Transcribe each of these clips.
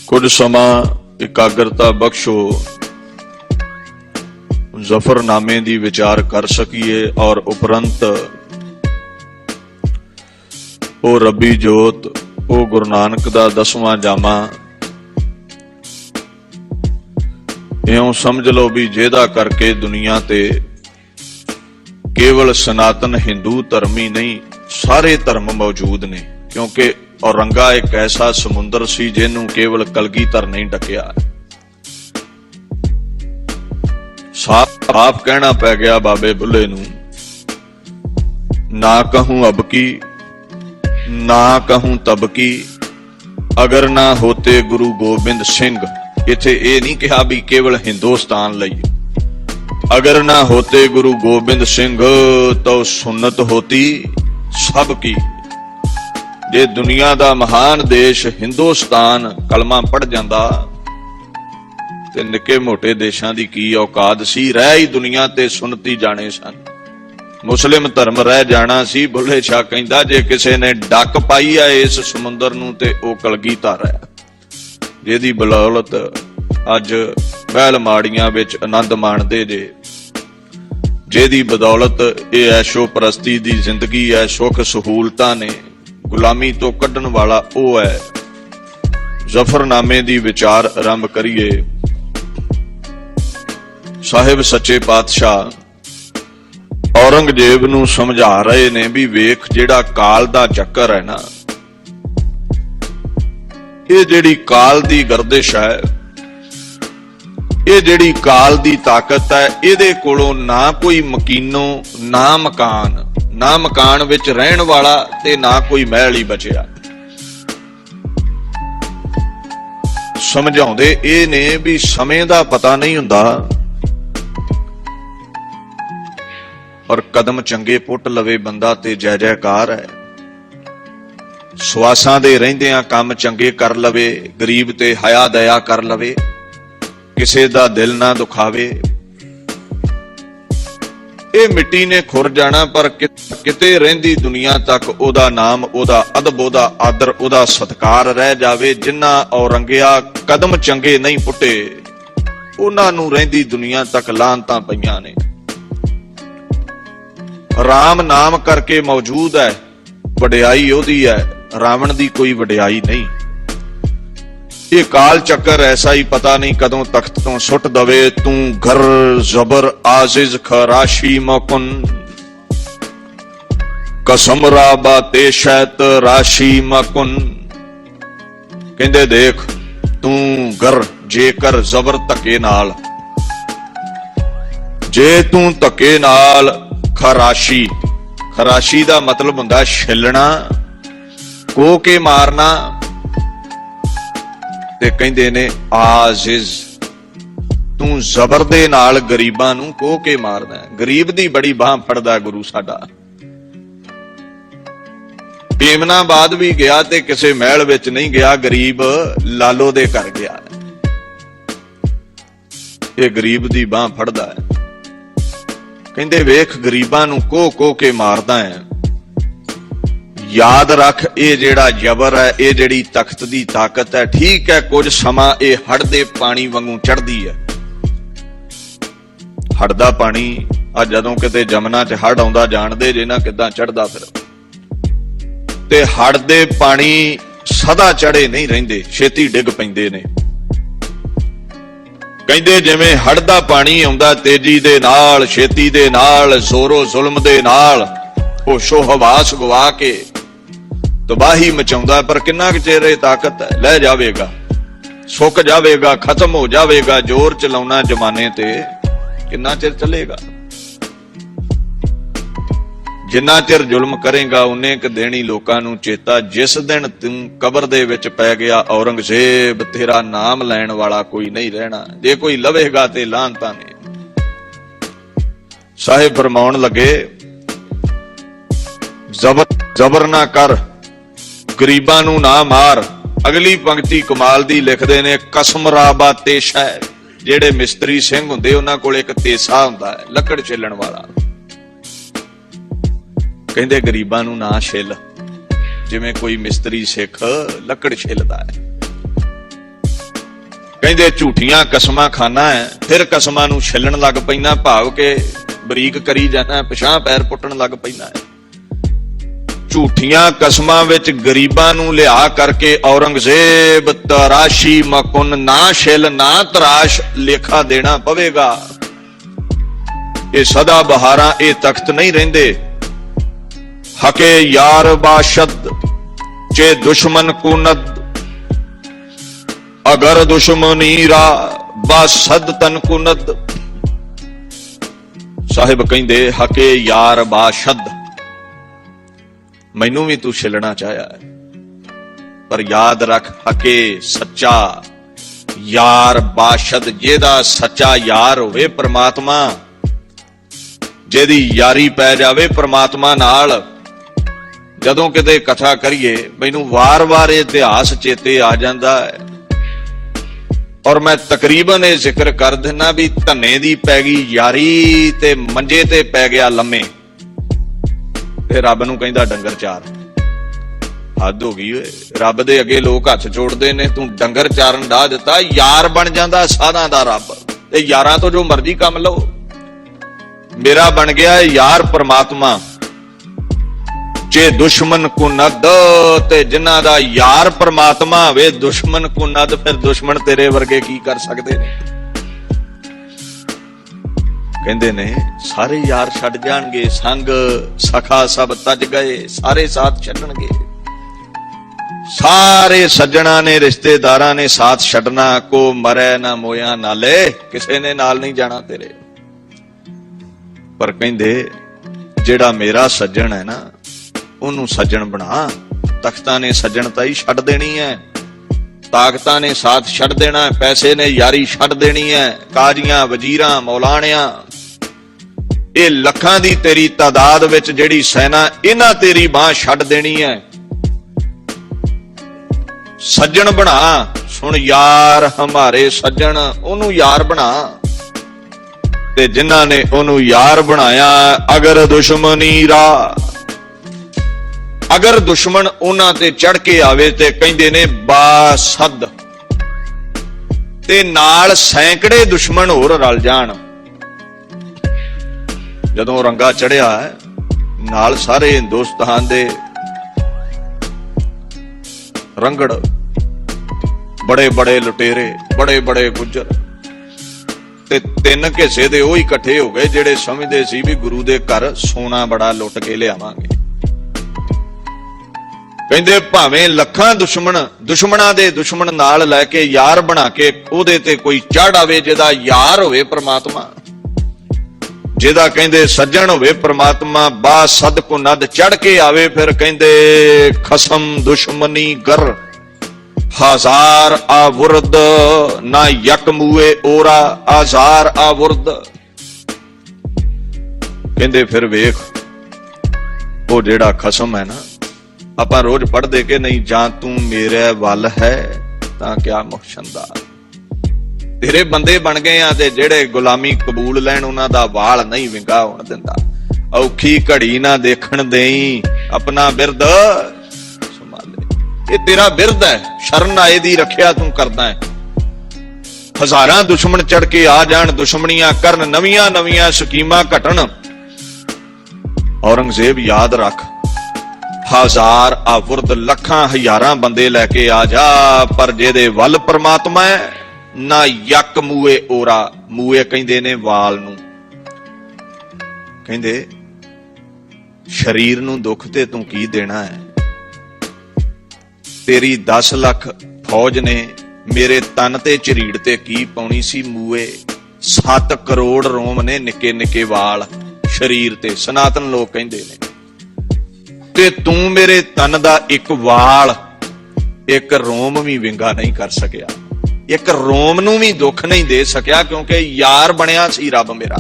कुछ समा इकाग्रता बख्शो, जफरनामे दी विचार कर सकीए और उपरंत ओ रबी जोत, ओ गुरु नानक दा 10वां जामा इउं समझ लो भी जेदा करके दुनिया ते केवल सनातन हिंदू धर्म ही नहीं सारे धर्म मौजूद ने, क्योंकि औरंगा एक ऐसा समुंदर सी जिन्हों केवल कलगीधर नहीं ढकिया। साफ कहना पै गया बाबे बुल्ले नूं, ना कहूं अब की ना कहूं तब की, अगर ना होते गुरु गोबिंद सिंह। इथे ये नहीं कहा भी केवल हिंदुस्तान लई, अगर ना होते गुरु गोबिंद सिंह तो सुन्नत होती सबकी। जे दुनिया दा महान देश हिंदुस्तान कलमा पढ़ जांदा ते निके मोटे देशां दी की औकात सी, रह ही दुनिया ते सुनती जाने सन। मुस्लिम धर्म रह जाना सी। बुल्ले शाह कहंदा जे किसे ने डक पाई है इस समुंदर नूं ते ओ कलगीधर है, जिहदी बदौलत अज बैल माड़ियां विच आनंद माणदे जे, जिहदी बदौलत ये ऐशो परस्ती दी जिंदगी है, सुख सहूलतां ने, गुलामी तो कड्ढण वाला ओ है। जफरनामे दी विचार आरंभ करिए। साहिब सच्चे पातशाह औरंगजेब नूं समझा रहे ने भी वेख जिहड़ा काल दा चक्कर है ना, ये जिहड़ी काल दी गर्दिश है, ये जिहड़ी काल दी ताकत है, इहदे कोलों ना कोई मकीनो ना मकान, ना मकान विच रहण वाला ते ना कोई महल ही बचिया। समझाउंदे ये ने भी समय दा पता नहीं हुंदा और कदम चंगे पुट लवे बंदा ते जय जयकार है। सवासां दे रहिंदियां काम चंगे कर लवे, गरीब ते हया दया कर लवे, किसे दा दिल ना दुखावे। ये मिट्टी ने खुर जाना पर किते रहिंदी दुनिया तक ओदा नाम, ओदा अदब, ओदा आदर, ओदा सत्कार रह जावे। जिन्ना औरंगिया कदम चंगे नहीं पुटे उन्हां नूं रहिंदी दुनिया तक लानतां पईयां ने। राम नाम करके मौजूद है, वडियाई ओदी है, रावण दी कोई वडियाई नहीं। ये काल चक्कर ऐसा ही पता नहीं कदों तख्त तो सुट दवे। तू घर जबर आजिज खराशी मकुन, कसम राबा ते शैत राशि मकुन। कहंदे देख तू घर जेकर जबर धक्के नाल, जे तू धक्के नाल खराशी, खराशी दा मतलब हुंदा छिलना, को के मारना, ते कहंदे ने आजिज तू जबर दे नाल गरीबां नूं कोह के मारदा है। गरीब दी बड़ी बाह फड़दा गुरु साडा। भीमनाबाद भी गया ते किसे महल विच नहीं गया, गरीब लालो दे घर गया। ये गरीब दी बाह फड़दा है। कहंदे वेख गरीबां नूं कोह कोह के मारदा है। याद रख ये जेड़ा जबर है, ये जेड़ी तख्त दी ताकत है, ठीक है कुछ समा ये हड़ दे पानी वांगू चढ़दी है। हड़ दा पानी अज जदों किते जमुना च हड़ आउंदा जाणदे जे ना किदां चढ़दा फिर, ते हड़ दे पानी सदा चढ़े नहीं रहिंदे, छेती डिग पैंदे ने। कहंदे जिवें हड़ दा पानी आउंदा तेजी दे नाल, छेती दे नाल, जोरो जुल्म दे नाल, होशो हवास गवा के तबाही मचाउंदा, पर किन्ना क चिर ताकत है, लै जावेगा, सुक जावेगा, खत्म हो जावेगा। जोर चलाउना जमाने ते किन्ना चिर चलेगा। जिन्ना चिर जुल्म करेगा उन्ने क देनी लोकां नूं चेता। जिस दिन तू कबर दे विच पै गया औरंगजेब, तेरा नाम लैण वाला कोई नहीं रहना। जे कोई लवेगा ते लानतां ने। साहिब फरमाउण लगे जबर ना कर, गरीबां नूं ना मार। अगली पंक्ति कमाल दी लिखदे ने, कसम राबा तेशा है। जेड़े मिस्त्री सिंह हुंदे उन्हां कोल एक तेसा हुंदा है, लकड़ छिलण वाला। कहंदे गरीबां नूं ना छिल, जिवें कोई मिस्त्री सिख लकड़ छिलदा है। ਕਹਿੰਦੇ ਝੂਠੀਆਂ ਕਸਮਾਂ ਖਾਨਾ ਹੈ, ਫਿਰ ਕਸਮਾਂ ਨੂੰ ਛਿੱਲਣ ਲੱਗ ਪੈਣਾ, ਭਾਵ ਕਿ ਬਰੀਕ ਕਰੀ ਜਾਣਾ, ਪਿਛਾਂ ਪੈਰ ਪੁੱਟਣ ਲੱਗ ਪੈਣਾ ਹੈ। ਝੂਠੀਆਂ ਕਸਮਾਂ ਵਿੱਚ ਗਰੀਬਾਂ ਨੂੰ ਲਿਆ ਕਰਕੇ ਔਰੰਗਜ਼ੇਬ ਤਰਾਸ਼ੀ ਮਕੁਨ, ਨਾ ਛਿੱਲ ਨਾ ਤਰਾਸ਼, ਲੇਖਾ ਦੇਣਾ ਪਵੇਗਾ। ਇਹ ਸਦਾ ਬਹਾਰਾਂ ਇਹ ਤਖਤ ਨਹੀਂ ਰਹਿੰਦੇ। ਹਕੇ ਯਾਰ ਬਾਸ਼ਦ ਚੇ ਦੁਸ਼ਮਨ ਕੁਨਦ, ਅਗਰ ਦੁਸ਼ਮਨੀ ਰਾ ਬਾਸਦ ਤਨ ਕੁਨਦ। ਸਾਹਿਬ ਕਹਿੰਦੇ ਹਕੇ ਯਾਰ ਬਾਸ਼ਦ, ਮੈਨੂੰ ਵੀ ਤੂੰ ਛਿੱਲਣਾ ਚਾਹਿਆ ਹੈ, ਪਰ ਯਾਦ ਰੱਖ ਹਕੇ ਸੱਚਾ ਯਾਰ ਬਾਸ਼ਦ, ਜਿਹਦਾ ਸੱਚਾ ਯਾਰ ਹੋਵੇ ਪ੍ਰਮਾਤਮਾ, ਜਿਹਦੀ ਯਾਰੀ ਪੈ ਜਾਵੇ ਪ੍ਰਮਾਤਮਾ ਨਾਲ। ਜਦੋਂ ਕਿਤੇ ਕਥਾ ਕਰੀਏ ਮੈਨੂੰ ਵਾਰ-ਵਾਰ ਇਹ ਇਤਿਹਾਸ ਚੇਤੇ ਆ ਜਾਂਦਾ ਹੈ, ਔਰ ਮੈਂ ਤਕਰੀਬਨ ਇਹ ਜ਼ਿਕਰ ਕਰ ਦਿੰਦਾ ਵੀ ਧੰਨੇ ਦੀ ਪੈ ਗਈ ਯਾਰੀ ਤੇ ਮੰਜੇ ਤੇ ਪੈ ਗਿਆ ਲੰਮੇ, ਤੇ ਰੱਬ ਨੂੰ ਕਹਿੰਦਾ ਡੰਗਰ ਚਾਰ। ਹੱਦ ਹੋ ਗਈ ਓਏ, ਰੱਬ ਦੇ ਅੱਗੇ ਲੋਕ ਹੱਥ ਜੋੜਦੇ ਨੇ, ਤੂੰ ਡੰਗਰ ਚਾਰਨ ਡਾ ਦਿੱਤਾ। ਯਾਰ ਬਣ ਜਾਂਦਾ ਸਾਧਾਂ ਦਾ ਰੱਬ, ਤੇ ਯਾਰਾਂ ਤੋਂ ਜੋ ਮਰਜ਼ੀ ਕੰਮ ਲਓ। ਮੇਰਾ ਬਣ ਗਿਆ ਯਾਰ ਪ੍ਰਮਾਤਮਾ, ਜੇ ਦੁਸ਼ਮਨ ਕੁਨਦ, ਤੇ ਜਿਨ੍ਹਾਂ ਦਾ ਯਾਰ ਪ੍ਰਮਾਤਮਾ ਹੋਵੇ ਦੁਸ਼ਮਨ ਕੁਨਦ, ਫਿਰ ਦੁਸ਼ਮਣ ਤੇਰੇ ਵਰਗੇ ਕੀ ਕਰ ਸਕਦੇ ਨੇ। ਕਹਿੰਦੇ ਨੇ ਸਾਰੇ ਯਾਰ ਛੱਡ ਜਾਣਗੇ, ਸੰਗ ਸਖਾ ਸਭ ਤਜ ਗਏ, ਸਾਰੇ ਸਾਥ ਛੱਡਣਗੇ। ਸਾਰੇ ਸੱਜਣਾ ਨੇ ਰਿਸ਼ਤੇਦਾਰਾਂ ਨੇ ਸਾਥ ਛੱਡਣਾ, ਕੋ ਮਰੈ ਨਾ ਮੋਇਆ ਨਾਲੇ, ਕਿਸੇ ਨੇ ਨਾਲ ਨਹੀਂ ਜਾਣਾ ਤੇਰੇ। ਪਰ ਕਹਿੰਦੇ ਜਿਹੜਾ ਮੇਰਾ ਸੱਜਣ ਹੈ ਨਾ, ਉਹਨੂੰ ਸੱਜਣ ਬਣਾ। ਤਖਤਾਂ ਨੇ ਸੱਜਣਤਾ ਹੀ ਛੱਡ ਦੇਣੀ ਹੈ, ਤਾਕਤਾਂ ਨੇ ਸਾਥ ਛੱਡ ਦੇਣਾ ਹੈ, ਪੈਸੇ ਨੇ ਯਾਰੀ ਛੱਡ ਦੇਣੀ ਹੈ, ਕਾਜ਼ੀਆਂ ਵਜ਼ੀਰਾਂ ਮੌਲਾਣਿਆਂ, ਇਹ ਲੱਖਾਂ ਦੀ ਤੇਰੀ ਤਾਦਾਦ ਵਿੱਚ ਜਿਹੜੀ ਸੈਨਾ, ਇਹਨਾਂ ਤੇਰੀ ਬਾਹ ਛੱਡ ਦੇਣੀ ਹੈ। ਸੱਜਣ ਬਣਾ। ਸੁਣ ਯਾਰ ਹਮਾਰੇ ਸੱਜਣ, ਉਹਨੂੰ ਯਾਰ ਬਣਾ। ਤੇ ਜਿਨ੍ਹਾਂ ਨੇ ਉਹਨੂੰ ਯਾਰ ਬਣਾਇਆ, ਅਗਰ ਦੁਸ਼ਮਨੀ ਰਾ, ਅਗਰ ਦੁਸ਼ਮਣ ਉਹਨਾਂ ਤੇ ਚੜ ਕੇ ਆਵੇ, ਤੇ ਕਹਿੰਦੇ ਨੇ ਬਾਸਦ, ਤੇ ਨਾਲ ਸੈਂਕੜੇ ਦੁਸ਼ਮਣ ਹੋਰ ਰਲ ਜਾਣ। ਜਦੋਂ ਰੰਗਾ ਚੜਿਆ ਨਾਲ ਸਾਰੇ ਹਿੰਦੁਸਤਾਨ ਦੇ ਰੰਗੜ, ਬੜੇ ਬੜੇ ਲੁਟੇਰੇ, ਬੜੇ ਬੜੇ ਗੁੱਜਰ, ਤੇ ਤਿੰਨ ਹਿੱਸੇ ਦੇ ਉਹ ਇਕੱਠੇ ਹੋ ਗਏ ਜਿਹੜੇ ਸਮਝਦੇ ਸੀ ਵੀ ਗੁਰੂ ਦੇ ਘਰ ਸੋਨਾ ਬੜਾ ਲੁੱਟ ਕੇ ਲਿਆਵਾਂਗੇ। ਕਹਿੰਦੇ ਭਾਵੇਂ ਲੱਖਾਂ ਦੁਸ਼ਮਣਾਂ ਦੇ ਦੁਸ਼ਮਣ ਨਾਲ ਲੈ ਕੇ ਯਾਰ ਬਣਾ ਕੇ ਉਹਦੇ ਤੇ ਕੋਈ ਚੜ ਆਵੇ, ਜਿਹਦਾ ਯਾਰ ਹੋਵੇ ਪ੍ਰਮਾਤਮਾ, ਜਿਹਦਾ ਕਹਿੰਦੇ ਸੱਜਣ ਹੋਵੇ ਪ੍ਰਮਾਤਮਾ, ਬਾਸਦ ਕੁਨਦ ਚੜ ਕੇ ਆਵੇ, ਫਿਰ ਕਹਿੰਦੇ ਖਸਮ ਦੁਸ਼ਮਨੀ ਗਰ, ਹਜ਼ਾਰ ਆਵੁਰਦ ਨਾ ਯਕ ਮੂਏ ਓਰਾ, ਹਜ਼ਾਰ ਆਵੁਰਦ। ਕਹਿੰਦੇ ਫਿਰ ਵੇਖ ਉਹ ਜਿਹੜਾ ਖਸਮ ਹੈ ਨਾ, ਆਪਾਂ ਰੋਜ਼ ਪੜ੍ਹਦੇ ਕਿ ਨਹੀਂ, ਜਾਂ ਤੂੰ ਮੇਰੇ ਵੱਲ ਹੈ ਤਾਂ ਕਿਆ ਮੁਖਸ਼ੰਦਾ। ਤੇਰੇ ਬੰਦੇ ਬਣ ਗਏ ਆ, ਤੇ ਜਿਹੜੇ ਗੁਲਾਮੀ ਕਬੂਲ ਲੈਣ ਉਹਨਾਂ ਦਾ ਵਾਲ ਨਹੀਂ ਵਿੰਗਾ ਹੋਣ ਦਿੰਦਾ। ਔਖੀ ਘੜੀ ਨਾ ਦੇਖਣ ਦੇਈ, ਆਪਣਾ ਬਿਰਦ ਸੰਭਾਲੇ। ਇਹ ਤੇਰਾ ਬਿਰਦ ਹੈ, ਸ਼ਰਨ ਆਏ ਦੀ ਰੱਖਿਆ ਤੂੰ ਕਰਦਾ ਹੈ। ਹਜ਼ਾਰਾਂ ਦੁਸ਼ਮਣ ਚੜ ਕੇ ਆ ਜਾਣ, ਦੁਸ਼ਮਣੀਆਂ ਕਰਨ, ਨਵੀਆਂ ਨਵੀਆਂ ਸਕੀਮਾਂ ਘਟਣ। ਔਰੰਗਜ਼ੇਬ ਯਾਦ ਰੱਖ, ਹਜ਼ਾਰ ਆਵੁਰਦ, ਲੱਖਾਂ ਹਜ਼ਾਰਾਂ ਬੰਦੇ ਲੈ ਕੇ ਆ ਜਾ, ਪਰ ਜਿਹਦੇ ਵੱਲ ਪਰਮਾਤਮਾ ਹੈ, ਨਾ ਯਕ ਮੂਏ ਓਰਾ। ਮੂਏ ਕਹਿੰਦੇ ਨੇ ਵਾਲ ਨੂੰ। ਕਹਿੰਦੇ ਸਰੀਰ ਨੂੰ ਦੁੱਖ ਤੇ ਤੂੰ ਕੀ ਦੇਣਾ ਹੈ। ਤੇਰੀ 10 ਲੱਖ ਫੌਜ ਨੇ ਮੇਰੇ ਤਨ ਤੇ ਝਰੀੜ ਤੇ ਕੀ ਪਾਉਣੀ ਸੀ। ਮੂਏ 7 ਕਰੋੜ ਰੋਮ ਨੇ, ਨਿੱਕੇ ਨਿੱਕੇ ਵਾਲ ਸਰੀਰ ਤੇ, ਸਨਾਤਨ ਲੋਕ ਕਹਿੰਦੇ ਨੇ। ਤੇ ਤੂੰ ਮੇਰੇ ਤਨ ਦਾ ਇੱਕ ਵਾਲ, ਇੱਕ ਰੋਮ ਵੀ ਵਿੰਗਾ ਨਹੀਂ ਕਰ ਸਕਿਆ, ਇੱਕ ਰੋਮ ਨੂੰ ਵੀ ਦੁੱਖ ਨਹੀਂ ਦੇ ਸਕਿਆ, ਕਿਉਂਕਿ ਯਾਰ ਬਣਿਆ ਸੀ ਰੱਬ ਮੇਰਾ।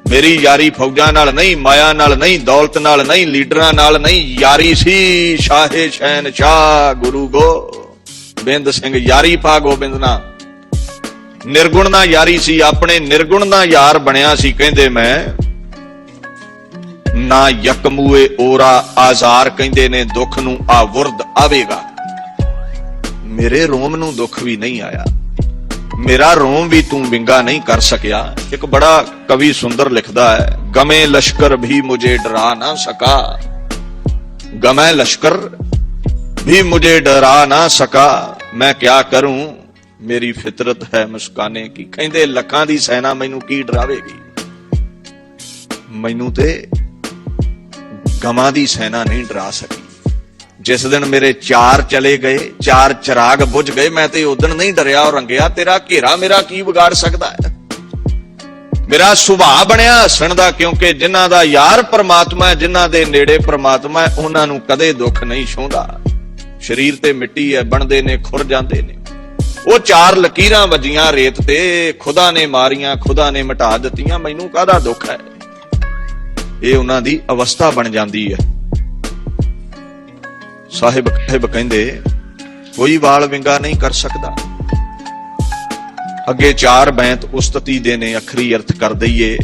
ਮੇਰੀ ਯਾਰੀ ਫੌਜਾਂ ਨਾਲ ਨਹੀਂ, ਮਾਇਆ ਨਾਲ ਨਹੀਂ, ਦੌਲਤ ਨਾਲ ਨਹੀਂ, ਲੀਡਰਾਂ ਨਾਲ ਨਹੀਂ, ਯਾਰੀ ਸੀ ਸ਼ਾਹੇ ਸ਼ਹਿਨਸ਼ਾਹ ਗੁਰੂ ਗੋਬਿੰਦ ਸਿੰਘ। ਯਾਰੀ ਪਾ ਗੋਬਿੰਦ ਨਾਲ, ਨਿਰਗੁਣ ਨਾਲ ਯਾਰੀ ਸੀ, ਆਪਣੇ ਨਿਰਗੁਣ ਨਾਲ ਯਾਰ ਬਣਿਆ ਸੀ। ਕਹਿੰਦੇ ਮੈਂ ਨਾ ਯਕਮੂਏ ਓਰਾ, ਆਜ਼ਾਰ ਕਹਿੰਦੇ ਨੇ ਦੁੱਖ ਨੂੰ, ਆਵੁਰਦ ਆਵੇਗਾ। मेरे रोम नूं दुख भी नहीं आया, मेरा रोम भी तू विंगा नहीं कर सकिया। एक बड़ा कवि सुंदर लिखदा है, गमे लश्कर भी मुझे डरा ना सका, गमे लश्कर भी मुझे डरा ना सका, मैं क्या करूं मेरी फितरत है मुस्काने की। कहंदे लखां दी सेना मैनू की डरावेगी, मैनू ते गमां दी सेना नहीं डरा सकी। जिस दिन मेरे 4 चले गए, 4 चिराग बुझ गए, मैं ते उदन नहीं डरिया और रंगिया, तेरा घेरा मेरा की बिगाड़ सकदा है। मेरा सुभाਅ बनया हसण दा, क्योंकि जिन्हां दा यार परमात्मा है, जिन्हां दे नेड़े परमात्मा है, उन्हां नूं कदे दुख नहीं छूंदा। शरीर ते मिट्टी है, बनदे ने खुर जांदे ने। ਉਹ 4 ਲਕੀਰਾਂ ਵੱਜੀਆਂ ਰੇਤ ਤੇ, ਖੁਦਾ ਨੇ ਮਾਰੀਆਂ, ਖੁਦਾ ਨੇ ਮਿਟਾ ਦਿੱਤੀਆਂ, ਮੈਨੂੰ ਕਾਹਦਾ ਦੁੱਖ ਹੈ। ਇਹ ਉਹਨਾਂ ਦੀ ਅਵਸਥਾ ਬਣ ਜਾਂਦੀ ਹੈ। ਸਾਹਿਬ ਕਹਿੰਦੇ ਕੋਈ ਵਾਲ ਵਿੰਗਾ ਨਹੀਂ ਕਰ ਸਕਦਾ। ਅੱਗੇ 4 ਬੈਂਤ ਉਸਤਤੀ ਦੇ ਨੇ, ਅਖਰੀ ਅਰਥ ਕਰ ਦਈਏ।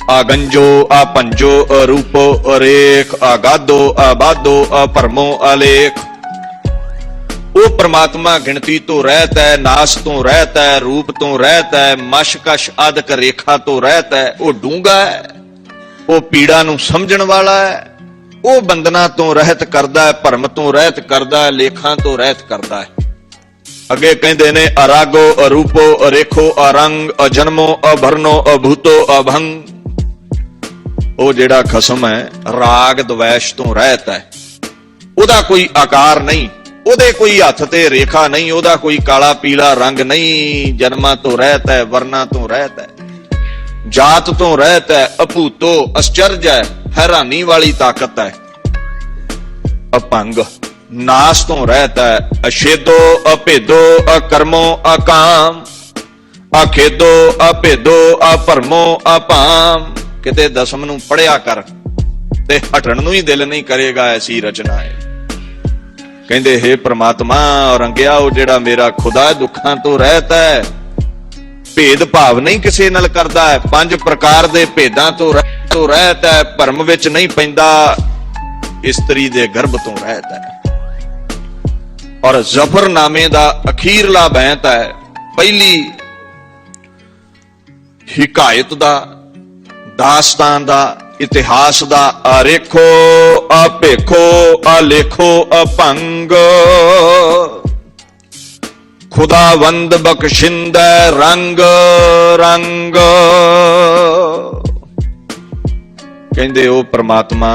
ਆ ਗੰਜੋ ਆ ਪੰਜੋ ਅਰੂਪੋ ਅਰੇਖ, ਆ ਗਾਦੋ ਆ ਬਾਦੋ ਆ ਭਰਮੋ ਅਲੇਖ। ਉਹ ਪ੍ਰਮਾਤਮਾ ਗਿਣਤੀ ਤੋਂ ਰਹਿਤ ਹੈ, ਨਾਸ ਤੋਂ ਰਹਿਤ ਹੈ, ਰੂਪ ਤੋਂ ਰਹਿਤ ਹੈ, ਮਸ਼ਕਸ਼ ਆਦਿਕ ਰੇਖਾ ਤੋਂ ਰਹਿਤ ਹੈ। ਉਹ ਡੂੰਘਾ ਹੈ, ਉਹ ਪੀੜਾ ਨੂੰ ਸਮਝਣ ਵਾਲਾ ਹੈ, ਉਹ ਬੰਧਨਾਂ ਤੋਂ ਰਹਿਤ ਕਰਦਾ ਹੈ, ਭਰਮ ਤੋਂ ਰਹਿਤ ਕਰਦਾ ਹੈ, ਲੇਖਾਂ ਤੋਂ ਰਹਿਤ ਕਰਦਾ ਹੈ। ਅੱਗੇ ਕਹਿੰਦੇ ਨੇ ਅਰਾਗੋ ਅਰੂਪੋ ਅਰੇਖੋ ਅਰੰਗ ਅਜਨਮੋ ਅਭਰਨੋ ਅਭੂਤੋ ਅਭੰਗ। ਉਹ ਜਿਹੜਾ ਖਸਮ ਹੈ ਰਾਗ ਦਵੈਸ਼ ਤੋਂ ਰਹਿਤ ਹੈ, ਉਹਦਾ ਕੋਈ ਆਕਾਰ ਨਹੀਂ, ਉਹਦੇ ਕੋਈ ਹੱਥ ਤੇ ਰੇਖਾ ਨਹੀਂ, ਉਹਦਾ ਕੋਈ ਕਾਲਾ ਪੀਲਾ ਰੰਗ ਨਹੀਂ। ਜਨਮਾਂ ਤੋਂ ਰਹਿਤ ਹੈ, ਵਰਨਾ ਤੋਂ ਰਹਿਤ ਹੈ, ਜਾਤ ਤੋਂ ਰਹਿਤ ਹੈ, ਅਭੂਤੋ ਅਚਰਜ ਹੈ, ਹੈਰਾਨੀ ਵਾਲੀ ਤਾਕਤ ਹੈ। ਅਪੰਗ ਨਾਸ ਤੋਂ ਰਹਿਤ ਹੈ, ਅਛੇਦੋ ਅਭੇਦੋ ਅਕਰਮੋ ਅਕਾਮ, ਅਖੇਦੋ ਅਭੇਦੋ ਅਭਰਮੋ ਅਭਾਮ। ਕਿਤੇ ਦਸਮ ਨੂੰ ਪੜਿਆ ਕਰ ਤੇ ਹਟਣ ਨੂੰ ਹੀ ਦਿਲ ਨਹੀਂ ਕਰੇਗਾ, ਐਸੀ ਰਚਨਾ ਹੈ। ਕਹਿੰਦੇ हे ਪ੍ਰਮਾਤਮਾ ਰੰਗਿਆ, ਉਹ ਜਿਹੜਾ ਮੇਰਾ ਖੁਦਾ ਦੁੱਖਾਂ ਤੋਂ ਰਹਿਤ ਹੈ, ਭੇਦ ਭਾਵ ਨਹੀਂ ਕਿਸੇ ਨਾਲ ਕਰਦਾ ਹੈ, 5 ਪ੍ਰਕਾਰ ਦੇ ਭੇਦਾਂ ਤੋਂ ਰਹਿਤ ਹੈ, ਭਰਮ ਵਿੱਚ ਨਹੀਂ ਪੈਂਦਾ, ਇਸਤਰੀ ਦੇ ਗਰਭ ਤੋਂ ਰਹਿਤ ਹੈ। ਔਰ ਜ਼ਫਰਨਾਮੇ ਦਾ ਅਖੀਰਲਾ ਬੈਂਤ ਹੈ, ਪਹਿਲੀ ਹਿਕਾਇਤ ਦਾ, ਦਾਸਤਾਨ ਦਾ, ਇਤਿਹਾਸ ਦਾ। ਆਰੇਖੋ ਆਪੇਖੋ ਆਲੇਖੋ ਅਭੰਗ, ਖੁਦਾਵੰਦ ਬਖਸ਼ਿੰਦੈ ਰੰਗ ਰੰਗ। ਕਹਿੰਦੇ ਉਹ ਪ੍ਰਮਾਤਮਾ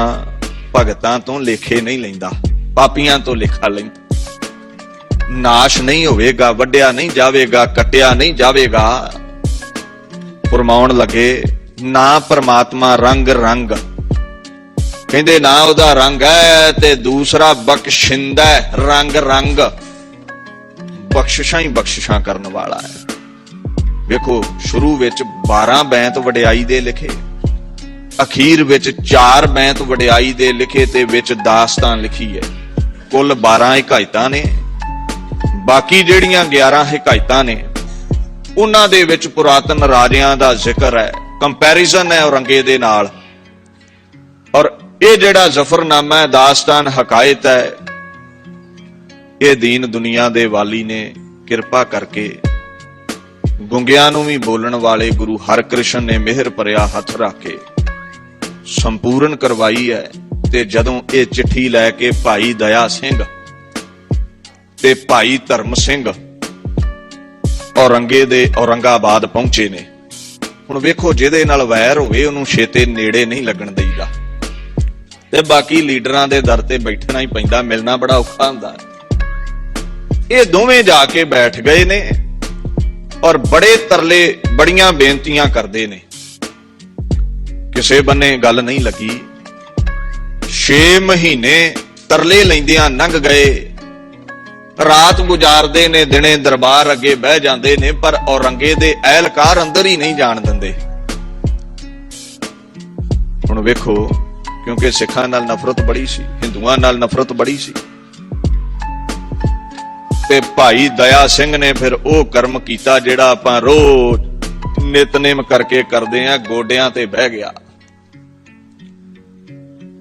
ਭਗਤਾਂ ਤੋਂ ਲੇਖੇ ਨਹੀਂ ਲੈਂਦਾ, ਪਾਪੀਆਂ ਤੋਂ ਲੇਖਾ ਲੈਂਦਾ। ਨਾਸ਼ ਨਹੀਂ ਹੋਵੇਗਾ, ਵੱਢਿਆ ਨਹੀਂ ਜਾਵੇਗਾ, ਕੱਟਿਆ ਨਹੀਂ ਜਾਵੇਗਾ। ਫਰਮਾਉਣ ਲੱਗੇ ਨਾ ਪਰਮਾਤਮਾ ਰੰਗ ਰੰਗ, ਕਹਿੰਦੇ ਨਾ ਉਹਦਾ ਰੰਗ ਹੈ, ਤੇ ਦੂਸਰਾ ਬਖਸ਼ਿੰਦਾ ਰੰਗ ਰੰਗ, ਬਖਸ਼ਿਸ਼ਾਂ ਹੀ ਬਖਸ਼ਿਸ਼ਾਂ ਕਰਨ ਵਾਲਾ ਹੈ। ਵੇਖੋ ਸ਼ੁਰੂ ਵਿੱਚ 12 ਬੈਂਤ ਵਡਿਆਈ ਦੇ ਲਿਖੇ, ਅਖੀਰ ਵਿੱਚ 4 ਬੈਂਤ ਵਡਿਆਈ ਦੇ ਲਿਖੇ, ਤੇ ਵਿੱਚ ਦਾਸਤਾਨ ਲਿਖੀ ਹੈ। ਕੁੱਲ 12 ਹਿਕਾਇਤਾਂ ਨੇ। ਬਾਕੀ ਜਿਹੜੀਆਂ 11 ਹਿਕਾਇਤਾਂ ਨੇ ਉਹਨਾਂ ਦੇ ਵਿੱਚ ਪੁਰਾਤਨ ਰਾਜਿਆਂ ਦਾ ਜ਼ਿਕਰ ਹੈ, ਕੰਪੈਰੀਜ਼ਨ ਹੈ ਔਰੰਗੇ ਦੇ ਨਾਲ। ਔਰ ਇਹ ਜਿਹੜਾ ਜ਼ਫਰਨਾਮਾ ਹੈ, ਦਾਸਤਾਨ ਹਕਾਇਤ ਹੈ, ਇਹ ਦੀਨ ਦੁਨੀਆ ਦੇ ਵਾਲੀ ਨੇ ਕਿਰਪਾ ਕਰਕੇ ਗੁੰਗਿਆਂ ਨੂੰ ਵੀ ਬੋਲਣ ਵਾਲੇ ਗੁਰੂ ਹਰਕ੍ਰਿਸ਼ਨ ਨੇ ਮਿਹਰ ਭਰਿਆ ਹੱਥ ਰੱਖ ਕੇ ਸੰਪੂਰਨ ਕਰਵਾਈ ਹੈ। ਤੇ ਜਦੋਂ ਇਹ ਚਿੱਠੀ ਲੈ ਕੇ ਭਾਈ ਦਇਆ ਸਿੰਘ ਤੇ ਭਾਈ ਧਰਮ ਸਿੰਘ ਔਰੰਗੇ ਦੇ ਔਰੰਗਾਬਾਦ ਪਹੁੰਚੇ ਨੇ। ਹੁਣ ਵੇਖੋ ਜਿਹਦੇ ਨਾਲ ਵੈਰ ਹੋਵੇ ਉਹਨੂੰ ਛੇਤੇ ਨੇੜੇ ਨਹੀਂ ਲੱਗਣ ਦੇਈਦਾ, ਤੇ ਬਾਕੀ ਲੀਡਰਾਂ ਦੇ ਦਰ ਤੇ ਬੈਠਣਾ ਹੀ ਪੈਂਦਾ, ਮਿਲਣਾ ਬੜਾ ਔਖਾ ਹੁੰਦਾ। ਇਹ ਦੋਵੇਂ ਜਾ ਕੇ ਬੈਠ ਗਏ ਨੇ ਔਰ ਬੜੇ ਤਰਲੇ ਬੜੀਆਂ ਬੇਨਤੀਆਂ ਕਰਦੇ ਨੇ। ਕਿਸੇ ਬੰਨੇ ਗੱਲ ਨਹੀਂ ਲੱਗੀ। 6 ਮਹੀਨੇ ਤਰਲੇ ਲੈਂਦਿਆਂ ਲੰਘ ਗਏ। ਰਾਤ ਗੁਜ਼ਾਰਦੇ ਨੇ, ਦਿਨੇ ਦਰਬਾਰ ਅੱਗੇ ਬਹਿ ਜਾਂਦੇ ਨੇ, ਪਰ ਔਰੰਗੇ ਦੇ ਅਹਿਲਕਾਰ ਅੰਦਰ ਹੀ ਨਹੀਂ ਜਾਣ ਦਿੰਦੇ। ਹੁਣ ਵੇਖੋ, ਕਿਉਂਕਿ ਸਿੱਖਾਂ ਨਾਲ ਨਫ਼ਰਤ ਬੜੀ ਸੀ, ਹਿੰਦੂਆਂ ਨਾਲ ਨਫ਼ਰਤ ਬੜੀ ਸੀ, ਤੇ ਭਾਈ ਦਇਆ ਸਿੰਘ ਨੇ ਫਿਰ ਉਹ ਕਰਮ ਕੀਤਾ ਜਿਹੜਾ ਆਪਾਂ ਰੋਜ਼ ਨਿਤਨੇਮ ਕਰਕੇ ਕਰਦੇ ਆਂ। ਗੋਡਿਆਂ ਤੇ ਬਹਿ ਗਿਆ,